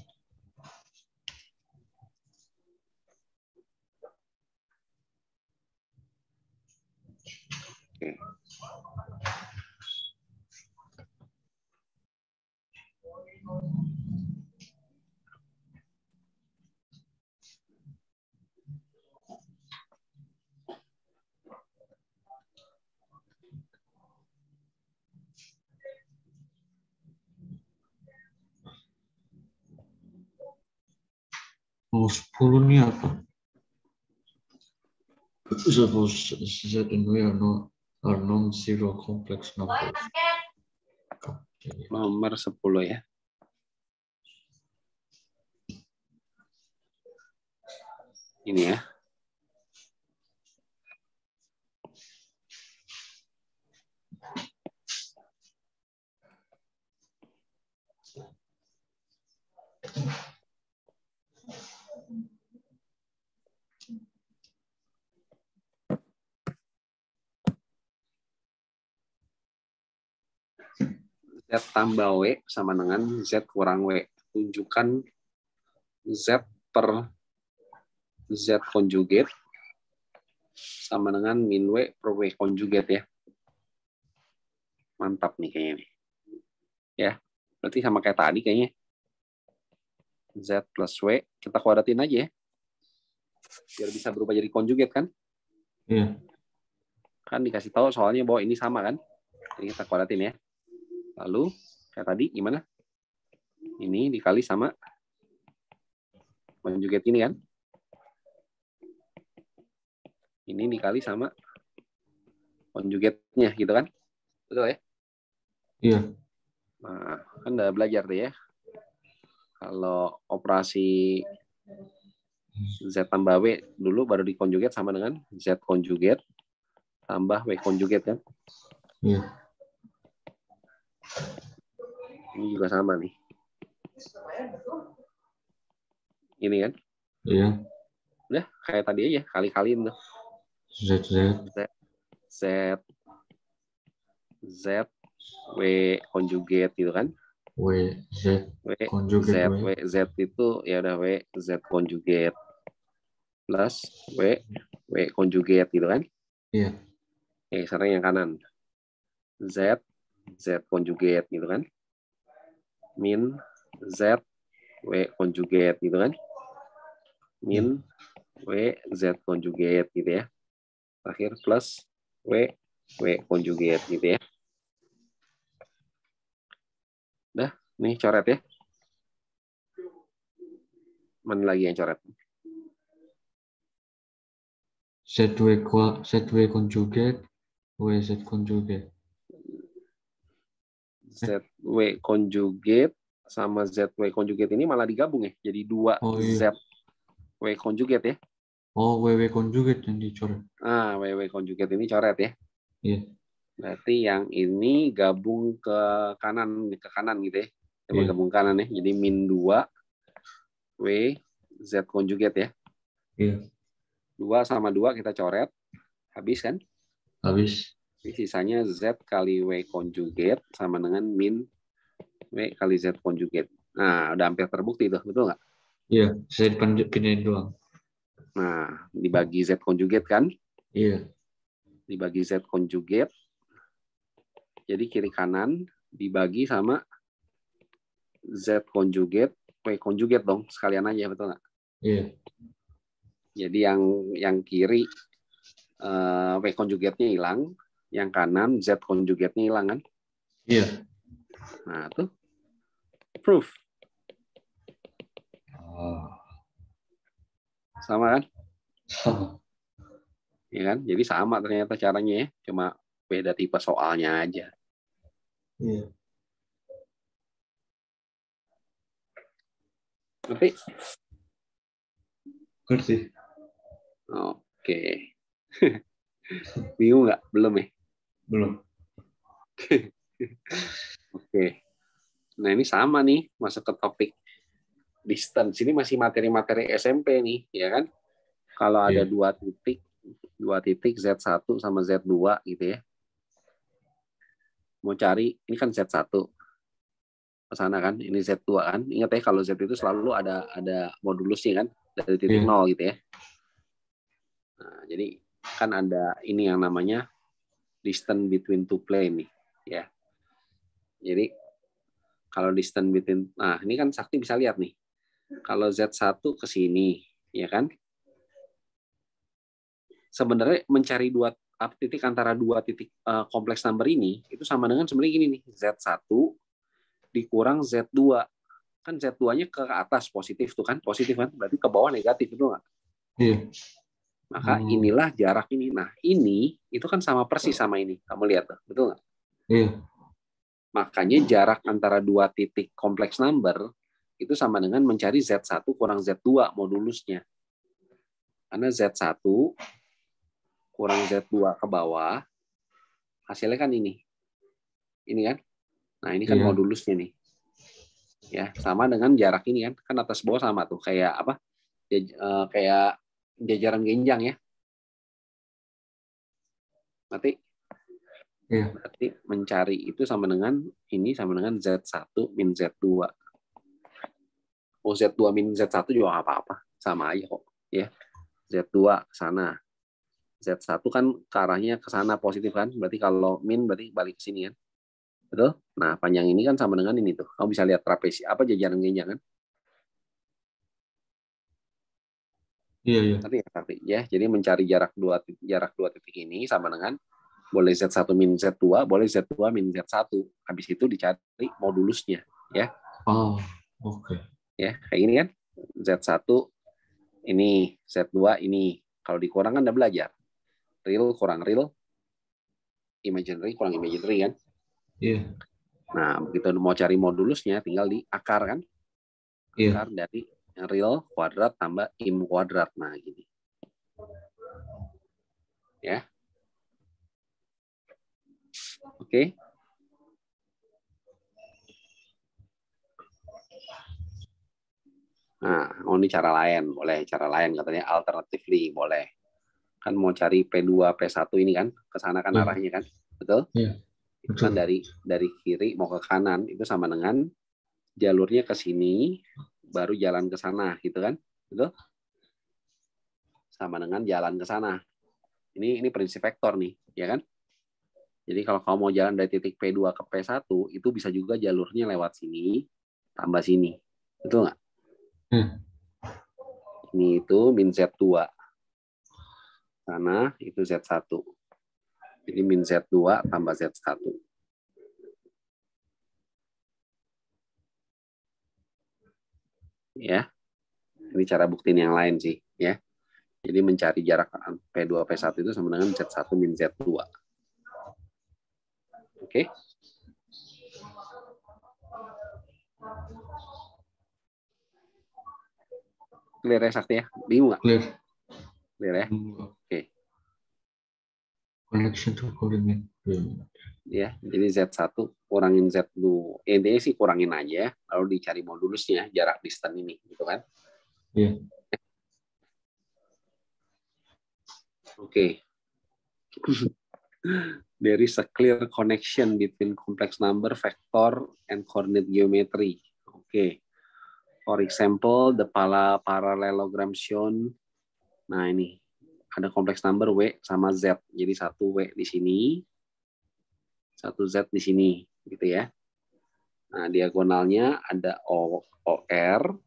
Speaker 2: nomor 10 nih apa? Suppose Z and W are non-zero complex numbers.
Speaker 1: Nomor 10 ya. Ini ya. Z tambah W sama dengan Z kurang W. Tunjukkan Z per Z konjugat sama dengan min W per W konjugat ya. Mantap nih kayaknya nih. Ya, berarti sama kayak tadi kayaknya. Z plus W, kita kuadratin aja ya. Biar bisa berubah jadi konjugat kan?
Speaker 2: Iya.
Speaker 1: Kan dikasih tahu soalnya bahwa ini sama kan? Jadi kita kuadratin ya. Lalu, kayak tadi gimana? Ini dikali sama konjugat ini kan? Ini dikali sama konjugatnya gitu kan? Betul ya?
Speaker 2: Iya.
Speaker 1: Nah, kan udah belajar deh ya. Kalau operasi Z tambah W dulu baru dikonjugat sama dengan Z konjugat tambah W konjugat kan?
Speaker 2: Iya.
Speaker 1: Ini juga sama nih. Ini kan?
Speaker 2: Iya.
Speaker 1: Udah kayak tadi aja, kali-kaliin tuh. Z W konjugat gitu kan?
Speaker 2: W Z konjugat
Speaker 1: W Z itu ya udah W Z konjugat plus W konjugat gitu kan?
Speaker 2: Iya.
Speaker 1: Sekarang yang kanan Z konjugat gitu kan? Min Z W konjugat gitu kan? Min W Z konjugat gitu ya. Terakhir plus W konjugat gitu ya. Dah, nih coret ya. Mana lagi yang coret?
Speaker 2: ZW konjugat, WZ konjugat.
Speaker 1: ZW konjugat sama ZW konjugat ini malah digabung ya. Jadi 2
Speaker 2: iya.
Speaker 1: ZW konjugat ya.
Speaker 2: Oh, WW konjugat yang dicoret.
Speaker 1: WW konjugat ini coret ya.
Speaker 2: Iya.
Speaker 1: Berarti yang ini gabung ke kanan gitu ya. Coba gabung kanan ya. Jadi min 2 W Z konjugat ya.
Speaker 2: Iya.
Speaker 1: 2 sama 2 kita coret. Habis kan?
Speaker 2: Habis.
Speaker 1: Sisanya Z kali W konjugat sama dengan min W kali Z konjugat. Nah, udah hampir terbukti tuh, betul nggak?
Speaker 2: Iya, saya pindahin doang.
Speaker 1: Nah, dibagi Z konjugat kan?
Speaker 2: Iya.
Speaker 1: Dibagi Z konjugat. Jadi kiri kanan dibagi sama Z konjugat, W konjugat dong, sekalian aja, betul nggak?
Speaker 2: Iya.
Speaker 1: Jadi yang kiri W konjugatnya hilang, yang kanan Z konjugatnya hilang kan?
Speaker 2: Iya.
Speaker 1: Nah, tuh proof. Sama kan?
Speaker 2: Sama.
Speaker 1: Ya kan? Jadi sama ternyata caranya ya, cuma beda tipe soalnya aja.
Speaker 2: Iya.
Speaker 1: Ngerti?
Speaker 2: Ngerti.
Speaker 1: Oke. Bingung nggak? Belum ya?
Speaker 2: Belum.
Speaker 1: Oke. Nah ini sama nih, masuk ke topik distance. Ini masih materi-materi SMP nih, ya kan? Kalau ada dua titik Z1 sama Z2 gitu ya. Mau cari, ini kan Z1 ke sana kan, ini Z2 kan. Ingat ya kalau Z itu selalu ada modulusnya kan, dari titik 0 gitu ya. Nah, jadi kan ada ini yang namanya distance between two plane nih, ya. Jadi kalau distance between, nah ini kan Sakti bisa lihat nih. Kalau Z1 ke sini, ya kan? Sebenarnya mencari dua titik antara dua titik kompleks number ini itu sama dengan sebenarnya gini nih, Z1 dikurang Z2 Kan Z2-nya ke atas positif tuh kan, positif kan, berarti ke bawah negatif itu nggak?
Speaker 2: Iya.
Speaker 1: Maka inilah jarak ini. Nah ini itu kan sama persis sama ini, kamu lihat tuh, betul nggak?
Speaker 2: Iya.
Speaker 1: Makanya jarak antara dua titik kompleks number itu sama dengan mencari Z1 kurang Z2 modulusnya. Karena Z1 kurang Z2 ke bawah, hasilnya kan ini. Ini kan? Nah ini kan
Speaker 2: Iya.
Speaker 1: modulusnya nih. Ya, sama dengan jarak ini kan. Kan atas bawah sama tuh. Kayak apa? Kayak jajaran genjang ya. Berarti mencari itu sama dengan ini sama dengan Z1 min Z2. Oh, Z2 min Z1 juga nggak apa-apa. Sama aja kok. Ya. Z2 ke sana. Z1 kan ke arahnya ke sana positif kan. Berarti kalau min berarti balik ke sini kan. Betul? Nah, panjang ini kan sama dengan ini tuh. Kamu bisa lihat trapesi apa jajaran genjang kan?
Speaker 2: Iya.
Speaker 1: Tapi ya, jadi mencari jarak dua titik ini sama dengan boleh Z1 min Z2, boleh Z2 min Z1. Habis itu dicari modulusnya, ya.
Speaker 2: Oh, oke.
Speaker 1: Ya, kayak gini kan. Z1 ini, Z2 ini. Kalau dikurang kan udah belajar. Real kurang real, imaginary kurang imaginary kan.
Speaker 2: Iya.
Speaker 1: Nah, begitu mau cari modulusnya tinggal di akar kan. Akar dari real kuadrat tambah im kuadrat. Nah, gini. Ya. Oke. Nah, ini cara lain, boleh cara lain katanya alternatively, boleh. Kan mau cari P2, P1 ini kan, ke sana kan arahnya kan, betul?
Speaker 2: Iya.
Speaker 1: Itu kan dari kiri mau ke kanan, itu sama dengan jalurnya ke sini, baru jalan ke sana, gitu kan, betul? Sama dengan jalan ke sana. Ini prinsip vektor nih, ya kan? Jadi kalau kamu mau jalan dari titik P2 ke P1, itu bisa juga jalurnya lewat sini, tambah sini, betul nggak? Ini itu min Z2. Sana itu Z1. Jadi min Z2 tambah Z1. Ya. Ini cara buktiin yang lain sih, ya. Jadi mencari jarak P2 P1 itu sama dengan Z1 min Z2. Oke. Clear ya Sakti ya? Bingung nggak? Clear ya? Oke.
Speaker 2: Connection to coordinate.
Speaker 1: Ya, jadi Z1 kurangin Z2. Intinya sih kurangin aja, lalu dicari modulusnya, jarak distance ini, gitu kan?
Speaker 2: Iya.
Speaker 1: Oke. There is a clear connection between complex number, vector, and coordinate geometry. Okay. For example, the parallelogram shown. Nah ini ada kompleks number W sama Z. Jadi satu W di sini, satu Z di sini, gitu ya. Nah diagonalnya ada OR.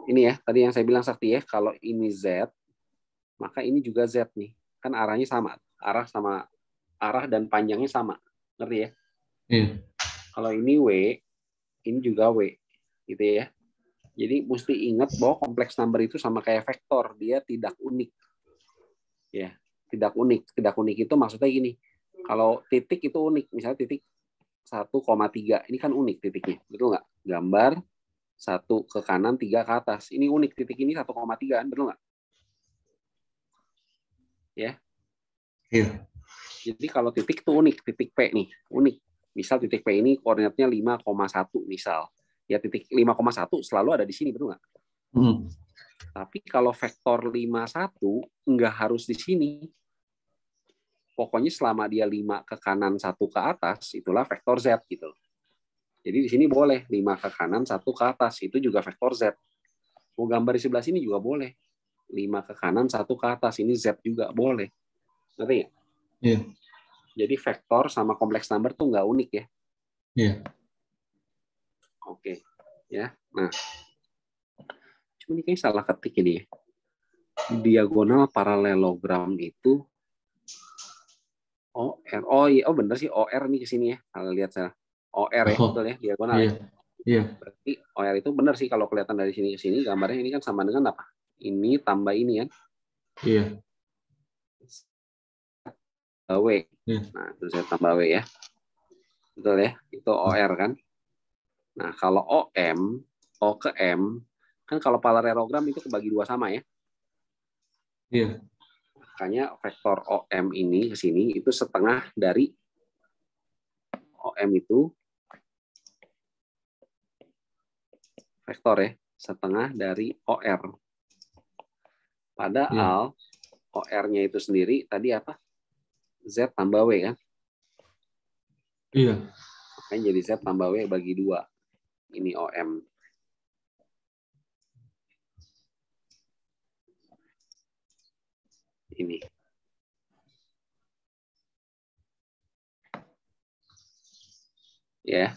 Speaker 1: Ini ya, tadi yang saya bilang Sakti ya, kalau ini Z, maka ini juga Z nih. Kan arahnya sama, arah dan panjangnya sama. Ngerti ya?
Speaker 2: Iya.
Speaker 1: Kalau ini W, ini juga W. Gitu ya. Jadi mesti ingat bahwa kompleks number itu sama kayak vektor, dia tidak unik. Ya, tidak unik. Tidak unik itu maksudnya gini. Kalau titik itu unik, misalnya titik 1,3, ini kan unik titiknya. Betul nggak? Gambar 1 ke kanan, 3 ke atas. Ini unik, titik ini 1,3, betul nggak? Ya.
Speaker 2: Iya.
Speaker 1: Jadi kalau titik itu unik, titik P nih, unik. Misal titik P ini koordinatnya 5,1 misal. Ya titik 5,1 selalu ada di sini, betul nggak? Tapi kalau vektor 51 nggak harus di sini. Pokoknya selama dia 5 ke kanan, 1 ke atas, itulah vektor Z gitu. Jadi di sini boleh 5 ke kanan, 1 ke atas, itu juga vektor Z. Mau gambar di sebelah sini juga boleh. 5 ke kanan, 1 ke atas, ini Z juga boleh. Ngerti nggak?
Speaker 2: Iya.
Speaker 1: Jadi vektor sama kompleks number tuh nggak unik ya.
Speaker 2: Iya.
Speaker 1: Oke. Ya. Nah. Cuma ini kayaknya salah ketik ini ya. Diagonal paralelogram itu OR. Oh iya, oh bener sih OR nih ke sini ya. Kalau lihat saya. OR ya, betul ya, diagonal ya.
Speaker 2: Iya. Iya.
Speaker 1: Berarti OR itu benar sih kalau kelihatan dari sini ke sini, gambarnya ini kan sama dengan apa? Ini tambah ini kan.
Speaker 2: Iya.
Speaker 1: W.
Speaker 2: Iya.
Speaker 1: Nah, terus saya tambah W ya. Betul ya, itu OR kan. Nah, kalau OM, O ke M, kan kalau paralelogram itu kebagi dua sama ya.
Speaker 2: Iya.
Speaker 1: Makanya vektor OM ini ke sini itu setengah dari OM itu vektor ya, setengah dari OR.
Speaker 2: Iya.
Speaker 1: Padahal OR-nya itu sendiri tadi apa? Z tambah W kan.
Speaker 2: Iya.
Speaker 1: Makanya jadi Z tambah W bagi 2. Ini OM. Ini. Ya.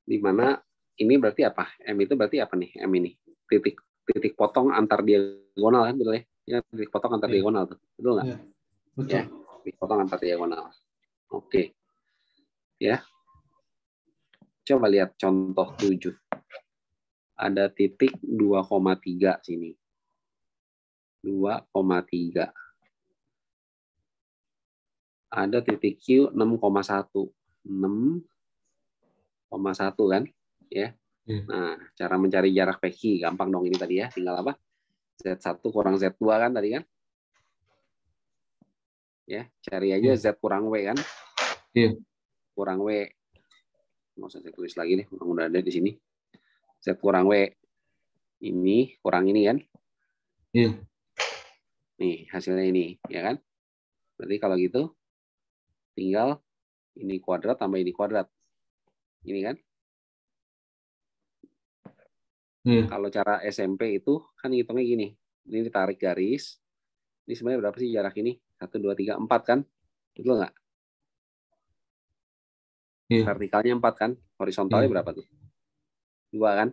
Speaker 1: Di mana ini berarti apa? M itu berarti apa nih? M ini titik potong antar diagonal kan, betul ya? Ya, titik potong antar
Speaker 2: Iya.
Speaker 1: diagonal tuh, betul nggak?
Speaker 2: Iya. Betul.
Speaker 1: Ya, titik potong antar diagonal. Oke, ya. Coba lihat contoh 7. Ada titik 2,3 sini. 2,3. Ada titik Q 6,1. 6,1 kan? Ya.
Speaker 2: Iya.
Speaker 1: Nah, cara mencari jarak PQ gampang dong ini tadi ya. Tinggal apa? Z1 kurang Z2 kan tadi kan? Ya, cari aja
Speaker 2: Iya.
Speaker 1: Z kurang W kan?
Speaker 2: Iya.
Speaker 1: Kurang W. Nggak usah saya tulis lagi nih, udah ada di sini. Z kurang W. Ini kurang ini kan?
Speaker 2: Iya.
Speaker 1: Nih, hasilnya ini, ya kan? Berarti kalau gitu, tinggal ini kuadrat tambah ini kuadrat. Ini kan?
Speaker 2: Iya.
Speaker 1: Kalau cara SMP itu kan hitungnya gini. Ini ditarik garis. Ini sebenarnya berapa sih jarak ini? 1, 2, 3, 4 kan? Betul nggak?
Speaker 2: Iya.
Speaker 1: Vertikalnya 4 kan? Horizontalnya
Speaker 2: Iya.
Speaker 1: berapa tuh? 2 kan?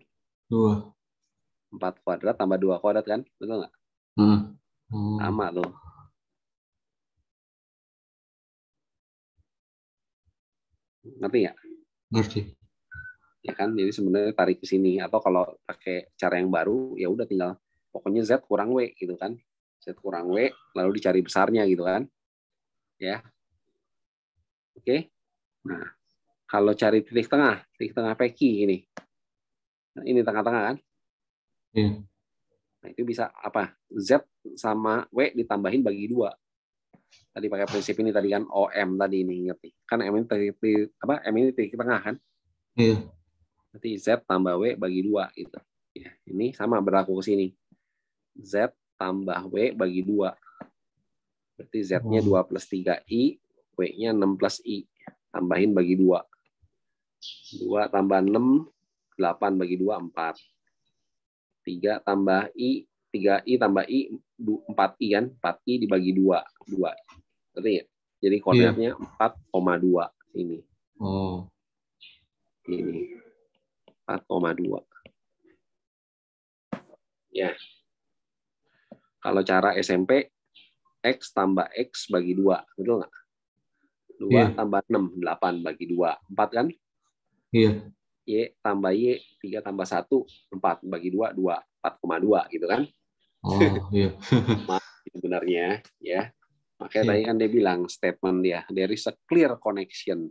Speaker 2: 2.
Speaker 1: 4 kuadrat tambah 2 kuadrat kan? Betul nggak? Sama tuh. Ngerti nggak?
Speaker 2: Ngerti.
Speaker 1: Ya kan? Jadi sebenarnya tarik ke sini. Atau kalau pakai cara yang baru, ya udah tinggal pokoknya Z kurang W gitu kan. Z kurang W, lalu dicari besarnya gitu kan. Ya. Oke. Nah, kalau cari titik tengah PQ ini. Nah, ini tengah-tengah kan?
Speaker 2: Iya.
Speaker 1: Nah, itu bisa apa? Z sama W ditambahin bagi 2. Tadi pakai prinsip ini tadi kan OM tadi ini ngerti. Kan M ini titik apa? M ini titik tengah kan?
Speaker 2: Iya.
Speaker 1: Berarti Z tambah W bagi 2 gitu. Ya, ini sama berlaku ke sini. Z tambah W bagi 2. Berarti Z-nya 2 plus 3I, W-nya 6 plus I. Tambahin bagi 2. 2 tambah 6, 8 bagi 2, 4. 3 tambah I, 3I tambah I, 4I kan? 4I dibagi 2. 2. Berarti ya? Jadi
Speaker 2: Iya.
Speaker 1: koordinatnya 4,2 ini.
Speaker 2: Oh.
Speaker 1: Ini 4,2. Ya. Kalau cara SMP, X tambah X bagi 2. Betul nggak? 2
Speaker 2: Iya.
Speaker 1: tambah 6, 8 bagi 2. 4 kan?
Speaker 2: Iya.
Speaker 1: Y tambah Y, 3 tambah 1, 4 bagi 2, 2. 4,2 gitu kan?
Speaker 2: Oh, iya.
Speaker 1: Sebenarnya ya. Makanya
Speaker 2: Iya.
Speaker 1: tadi kan dia bilang statement dia, there is a clear connection.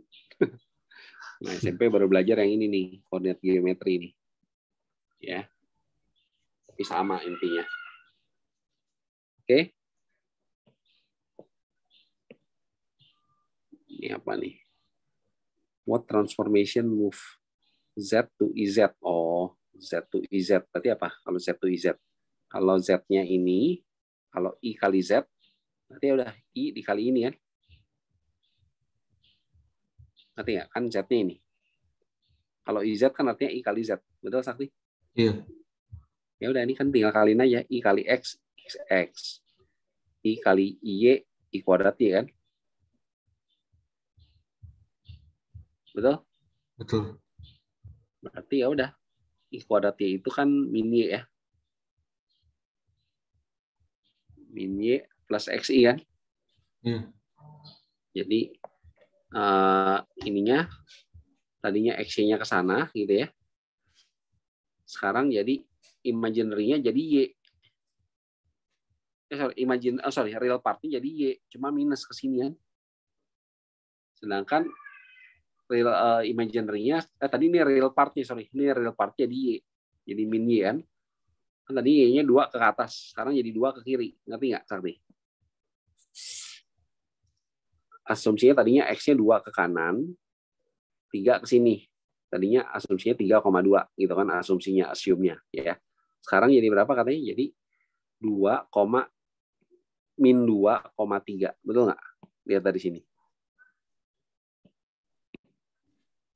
Speaker 1: Nah, SMP baru belajar yang ini nih, koordinat geometri ini. Ya. Tapi sama intinya. Oke. Ini apa nih? What transformation move Z to IZ? Oh, Z to IZ. Berarti apa kalau Z to IZ? Kalau Z-nya ini, kalau I kali Z, berarti udah I dikali ini kan? Ngerti nggak? Kan Z-nya ini. Kalau IZ kan artinya I kali Z. Betul, Sakti?
Speaker 2: Iya.
Speaker 1: Ya udah, ini kan tinggal kaliin aja. I kali X, X. I kali Y, I kuadrat Y kan? Betul?
Speaker 2: Betul.
Speaker 1: Berarti ya udah. I kuadrat Y itu kan min Y ya. min Y plus XI kan. Jadi ininya tadinya XY-nya ke sana gitu ya. Sekarang jadi imaginary-nya jadi Y. Real part-nya jadi Y, cuma minus ke sini kan. Sedangkan real imaginary-nya tadi ini real part-nya, ini real part-nya di Y. Jadi min Y kan. Kan tadi Y-nya 2 ke atas, sekarang jadi 2 ke kiri. Ngerti nggak, Sakti? Asumsinya tadinya X-nya 2 ke kanan, 3 ke sini. Tadinya asumsinya 3,2 gitu kan, asumsinya ya. Sekarang jadi berapa katanya? Jadi 2, min 2,3. Betul nggak? Lihat dari sini.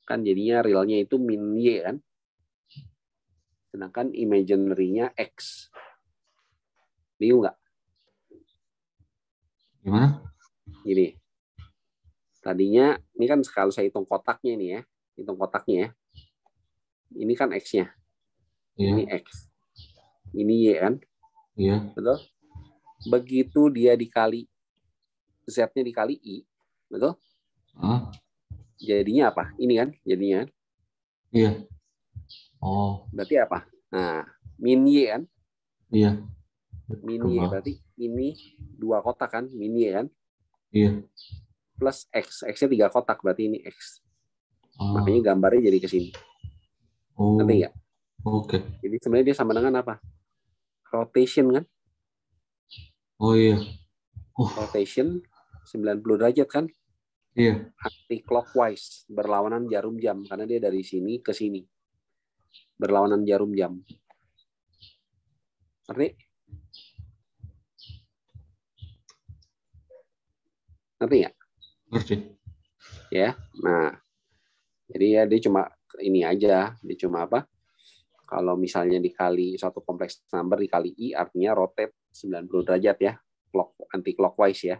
Speaker 1: Kan jadinya realnya itu min Y kan. Sedangkan imaginary-nya X. Bingung nggak?
Speaker 2: Gimana?
Speaker 1: Gini. Tadinya, ini kan kalau saya hitung kotaknya ini ya. Hitung kotaknya ya. Ini kan X-nya.
Speaker 2: Iya.
Speaker 1: Ini X. Ini Y kan?
Speaker 2: Iya.
Speaker 1: Betul? Begitu dia dikali, Z-nya dikali I. Betul? Jadinya apa? Ini kan? Jadinya.
Speaker 2: Iya. Oh.
Speaker 1: Berarti apa? Nah, min Y kan?
Speaker 2: Iya.
Speaker 1: Min Y berarti ini 2 kotak kan? Min Y kan?
Speaker 2: Iya.
Speaker 1: Plus X. X-nya 3 kotak, berarti ini X. Makanya gambarnya jadi ke sini. Ngerti nggak?
Speaker 2: Oke.
Speaker 1: Jadi sebenarnya dia sama dengan apa? Rotation kan?
Speaker 2: Oh iya.
Speaker 1: Rotation 90 derajat kan?
Speaker 2: Iya.
Speaker 1: Anti-clockwise, berlawanan jarum jam. Karena dia dari sini ke sini. Berlawanan jarum jam. Ngerti? Ngerti nggak?
Speaker 2: Ngerti.
Speaker 1: Ya, nah. Jadi ya dia cuma ini aja. Dia cuma apa? Kalau misalnya dikali suatu kompleks number dikali I, artinya rotate 90 derajat ya. Anti-clockwise ya.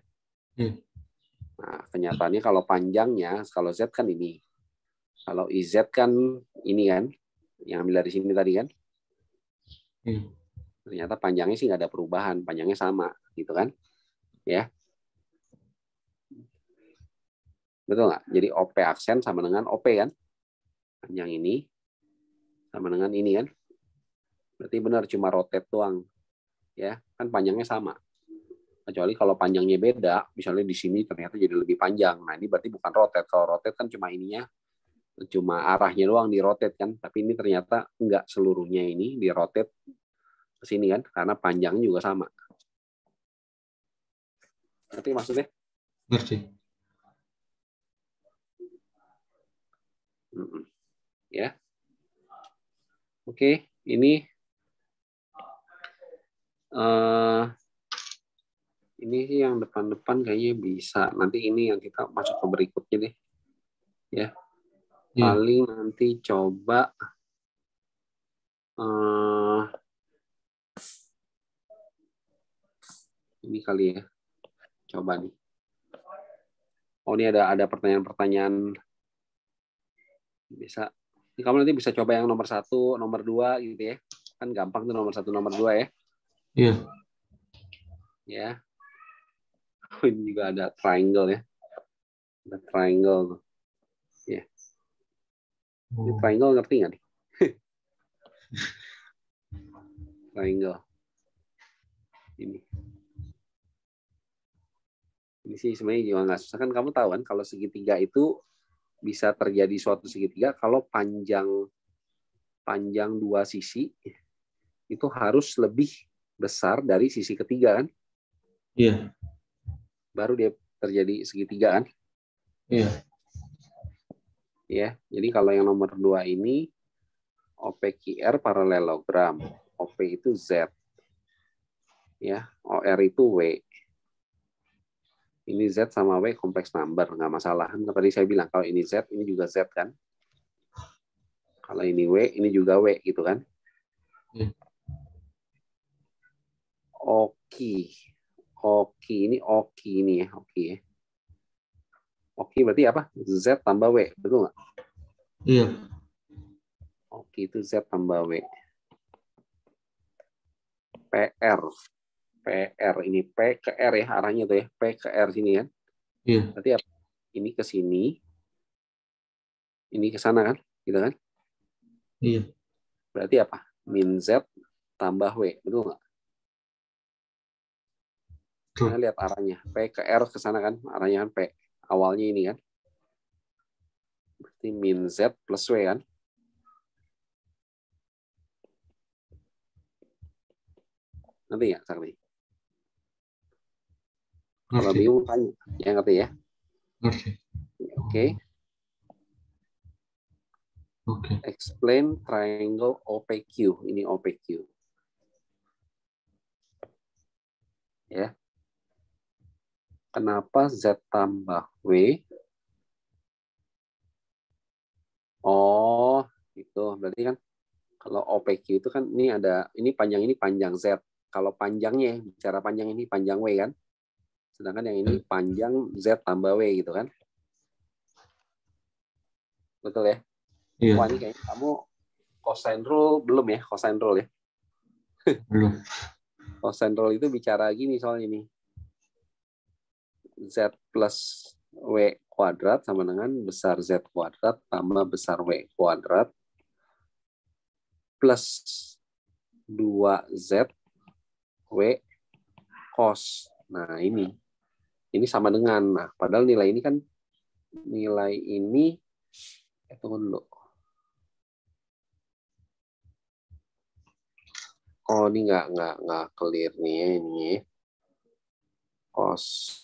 Speaker 1: Nah, kenyataannya kalau panjangnya, kalau Z kan ini. Kalau IZ kan ini kan, yang ambil dari sini tadi kan. Ternyata panjangnya sih nggak ada perubahan, panjangnya sama, gitu kan. Ya. Betul nggak? Jadi OP aksen sama dengan OP kan. Panjang ini sama dengan ini kan. Berarti benar cuma rotate doang. Ya, kan panjangnya sama. Kecuali kalau panjangnya beda, misalnya di sini ternyata jadi lebih panjang. Nah, ini berarti bukan rotate. Kalau rotate kan cuma ininya, cuma arahnya doang di rotate kan. Tapi ini ternyata enggak seluruhnya ini di rotate ke sini kan, karena panjangnya juga sama. Ngerti maksudnya?
Speaker 2: Ngerti.
Speaker 1: Ya. Oke, ini sih yang depan-depan kayaknya bisa. Nanti ini yang kita masuk ke berikutnya deh. Ya. Paling nanti coba ini kali ya. Coba nih. Oh, ini ada pertanyaan-pertanyaan. Bisa. Ini kamu nanti bisa coba yang nomor 1, nomor 2 gitu ya. Kan gampang tuh nomor 1, nomor 2 ya.
Speaker 2: Iya.
Speaker 1: Ya. Ini juga ada triangle ya. Ada triangle. Ya. Ini triangle ngerti nggak nih? Triangle. Ini sih sebenarnya juga nggak susah kan, kamu tahu kan kalau segitiga itu bisa terjadi suatu segitiga kalau panjang dua sisi itu harus lebih besar dari sisi ketiga kan?
Speaker 2: Iya.
Speaker 1: Baru dia terjadi segitiga kan?
Speaker 2: Iya.
Speaker 1: Ya, jadi kalau yang nomor 2 ini OPQR paralelogram, OP itu Z, ya, OR itu W. Ini Z sama W kompleks number, nggak masalah. Tadi saya bilang kalau ini Z, ini juga Z kan? Kalau ini W, ini juga W gitu kan? Oki ini Oki ini ya, Oki ya. Oki berarti apa? Z tambah W, betul nggak?
Speaker 2: Iya.
Speaker 1: Oki itu Z tambah W. PR. PR ini P ke R ya arahnya tuh ya, P ke R sini kan.
Speaker 2: Iya.
Speaker 1: Berarti apa? Ini ke sini, ini ke sana kan, gitu kan?
Speaker 2: Iya.
Speaker 1: Berarti apa? Min Z tambah W, betul nggak? Karena lihat arahnya, P ke R ke sana kan, arahnya kan P. Awalnya ini kan. Berarti min Z plus W kan. Ngerti nggak, Sakti? Kalau bingung tanya, ya ngerti ya?
Speaker 2: Ngerti.
Speaker 1: Oke.
Speaker 2: Oke.
Speaker 1: Explain triangle OPQ. Ini OPQ. Ya. Kenapa Z tambah W? Oh, itu berarti kan kalau OPQ itu kan ini panjang Z. Kalau panjangnya, bicara panjang ini panjang W kan. Sedangkan yang ini panjang Z tambah W gitu kan. Betul ya?
Speaker 2: Iya.
Speaker 1: Wah, ini kayaknya kamu cosine rule belum ya? Cosine rule ya?
Speaker 2: Belum.
Speaker 1: Cosine rule itu bicara gini soal ini. Z plus W kuadrat sama dengan besar Z kuadrat tambah besar W kuadrat plus 2Z W cos. Nah, ini sama dengan, nah padahal nilai ini kan tunggu dulu. Oh, ini nggak clear nih ini. Cos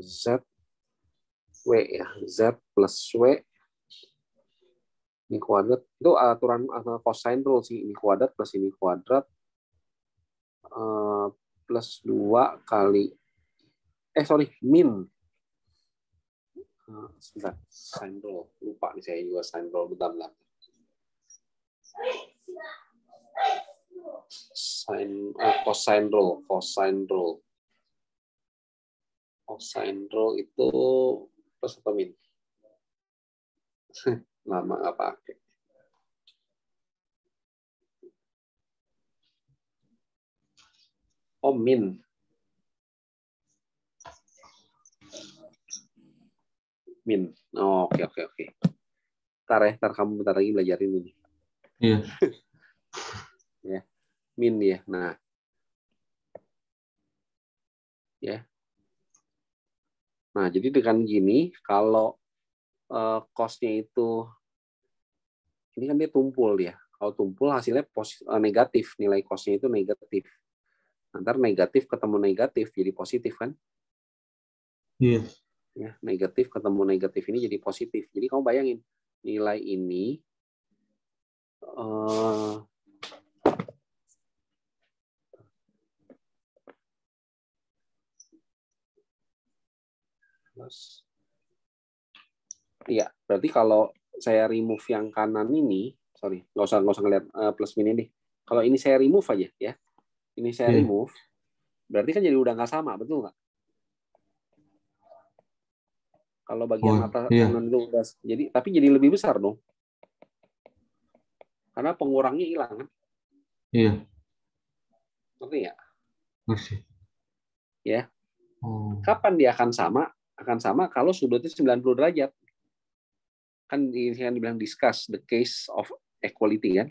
Speaker 1: Z W ya, Z plus W ini kuadrat itu aturan cosine rule sih, ini kuadrat plus ini kuadrat plus 2 kali min. Sebentar, sine rule lupa nih saya juga sine rule bentar. Cosine rule itu plus atau min? Lama nggak pakai. Oh, min. Oh, oke. Ntar kamu bentar lagi belajarin ini.
Speaker 2: Iya.
Speaker 1: Ya, min ya. Nah, ya. Nah, jadi dengan gini, kalau cost-nya itu, ini kan dia tumpul ya. Kalau tumpul hasilnya negatif, nilai cost-nya itu negatif. Ntar negatif ketemu negatif jadi positif kan?
Speaker 2: Iya.
Speaker 1: Ya, negatif ketemu negatif ini jadi positif. Jadi kamu bayangin nilai ini iya, berarti kalau saya remove yang kanan ini, sorry, nggak usah ngeliat plus min ini. Kalau ini saya remove aja ya, ini saya remove, berarti kan jadi udah nggak sama, betul nggak? Kalau bagian atas kanan itu udah tapi jadi lebih besar dong, karena pengurangnya hilang kan?
Speaker 2: Iya.
Speaker 1: Ngerti nggak?
Speaker 2: Ngerti.
Speaker 1: Ya. Kapan dia akan sama? Akan sama kalau sudutnya 90 derajat. Kan dibilang discuss the case of equality kan?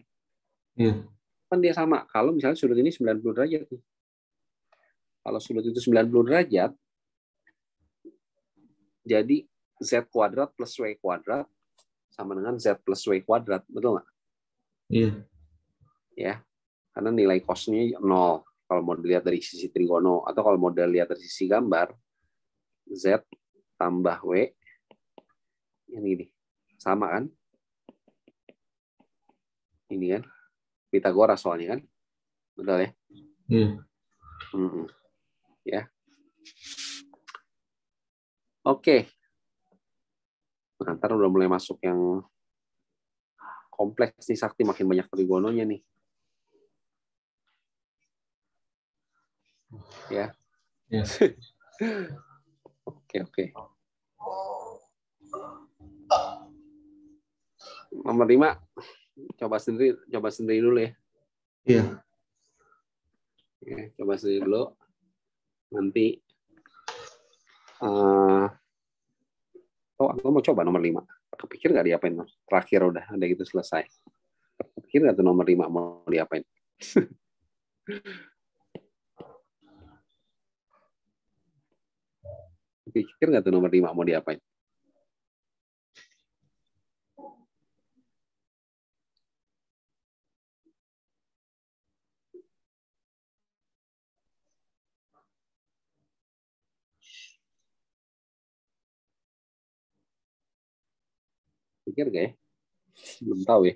Speaker 2: Iya.
Speaker 1: Kan dia sama kalau misalnya sudut ini 90 derajat nih. Kalau sudut itu 90 derajat, jadi Z kuadrat plus W kuadrat sama dengan Z plus W kuadrat, betul nggak?
Speaker 2: Iya.
Speaker 1: Ya, karena nilai cos-nya 0. Kalau mau dilihat dari sisi trigono, atau kalau mau dilihat dari sisi gambar, Z tambah W, ini sama kan? Ini kan? Pitagoras soalnya kan? Betul ya?
Speaker 2: Iya.
Speaker 1: Ya. Oke. Nah, ntar udah mulai masuk yang kompleks nih, Sakti, makin banyak trigononya nih. Ya.
Speaker 2: Ya.
Speaker 1: Oke. Nomor 5 coba sendiri dulu ya.
Speaker 2: Iya.
Speaker 1: Oke, coba sendiri dulu. Nanti aku mau coba nomor 5. Kepikir nggak diapain? Terakhir udah gitu selesai. Kepikir nggak tuh nomor 5 mau diapain? Pikir nggak tuh nomor 5 mau diapain? Pikir nggak ya? Belum tahu ya.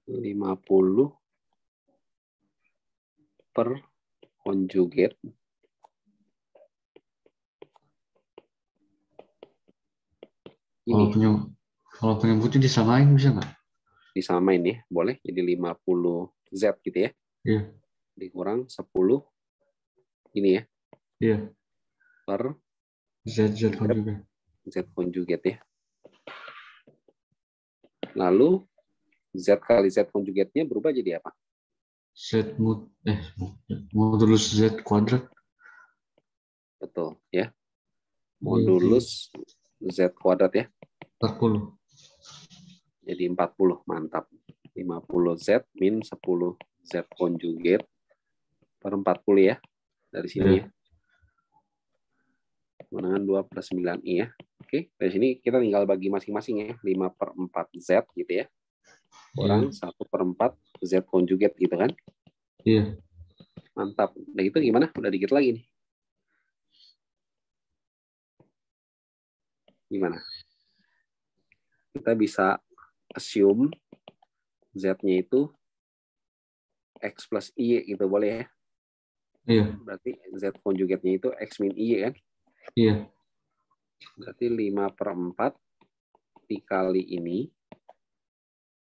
Speaker 1: 50 per conjugate.
Speaker 2: Kalau penyebutnya disamain bisa nggak?
Speaker 1: Disamain ya, boleh. Jadi 50 Z gitu ya.
Speaker 2: Iya.
Speaker 1: Dikurang 10 ini ya.
Speaker 2: Iya.
Speaker 1: Per
Speaker 2: Z conjugate.
Speaker 1: Z conjugate ya. Lalu Z kali Z conjugate-nya berubah jadi apa?
Speaker 2: Modulus Z kuadrat.
Speaker 1: Betul ya. Modulus Z kuadrat ya.
Speaker 2: 40.
Speaker 1: Jadi 40, mantap. 50 Z min 10 Z conjugate per 40 ya. Dari sini ya. Kemenangan 2 plus 9I ya. Oke, dari sini kita tinggal bagi masing-masing ya. 5 per 4 Z gitu ya. Kurang 1 per 4 Z conjugate gitu kan.
Speaker 2: Iya.
Speaker 1: Mantap. Udah gitu gimana? Udah dikit lagi nih. Gimana? Kita bisa assume Z-nya itu X plus I gitu boleh ya?
Speaker 2: Iya.
Speaker 1: Berarti Z conjugate-nya itu X min I kan?
Speaker 2: Iya.
Speaker 1: Berarti 5 per 4 dikali ini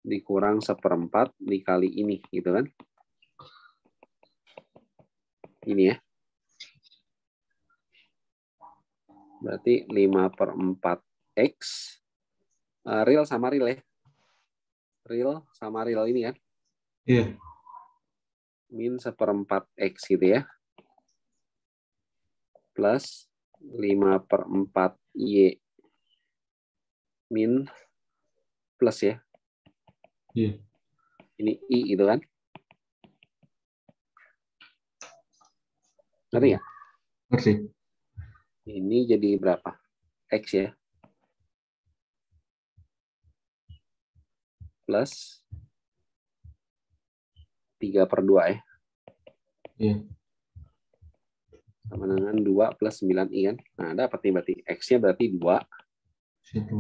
Speaker 1: dikurang 1/4 dikali ini gitu kan? Ini ya. Berarti 5 per 4 X real sama real ya. Real sama real ini kan.
Speaker 2: Iya.
Speaker 1: Min 1/4 X gitu ya. Plus 5 per 4 Y. Min plus ya.
Speaker 2: Iya.
Speaker 1: Ini I gitu kan. Ngerti nggak?
Speaker 2: Ngerti.
Speaker 1: Ini jadi berapa? X ya. Plus 3 per 2 ya.
Speaker 2: Iya.
Speaker 1: Sama dengan 2 plus 9I kan. Nah, dapat nih berarti. X-nya berarti 2.
Speaker 2: C2.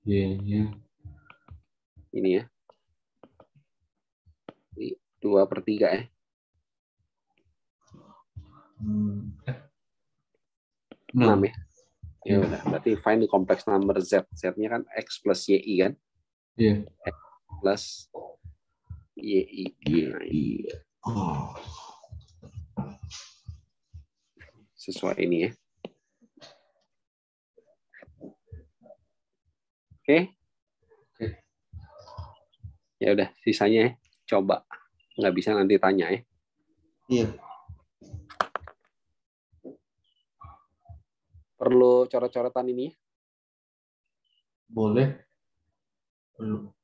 Speaker 2: Y-nya.
Speaker 1: Ini ya. 2 per 3 ya. 6 ya. Ya udah, berarti find the complex number Z. Z-nya kan X plus YI kan.
Speaker 2: Iya.
Speaker 1: X plus YI. Nah, sesuai ini ya. Oke. Ya udah, sisanya ya. Coba. Nggak bisa nanti tanya ya.
Speaker 2: Iya.
Speaker 1: Perlu coret-coretan ini?
Speaker 2: Boleh. Perlu.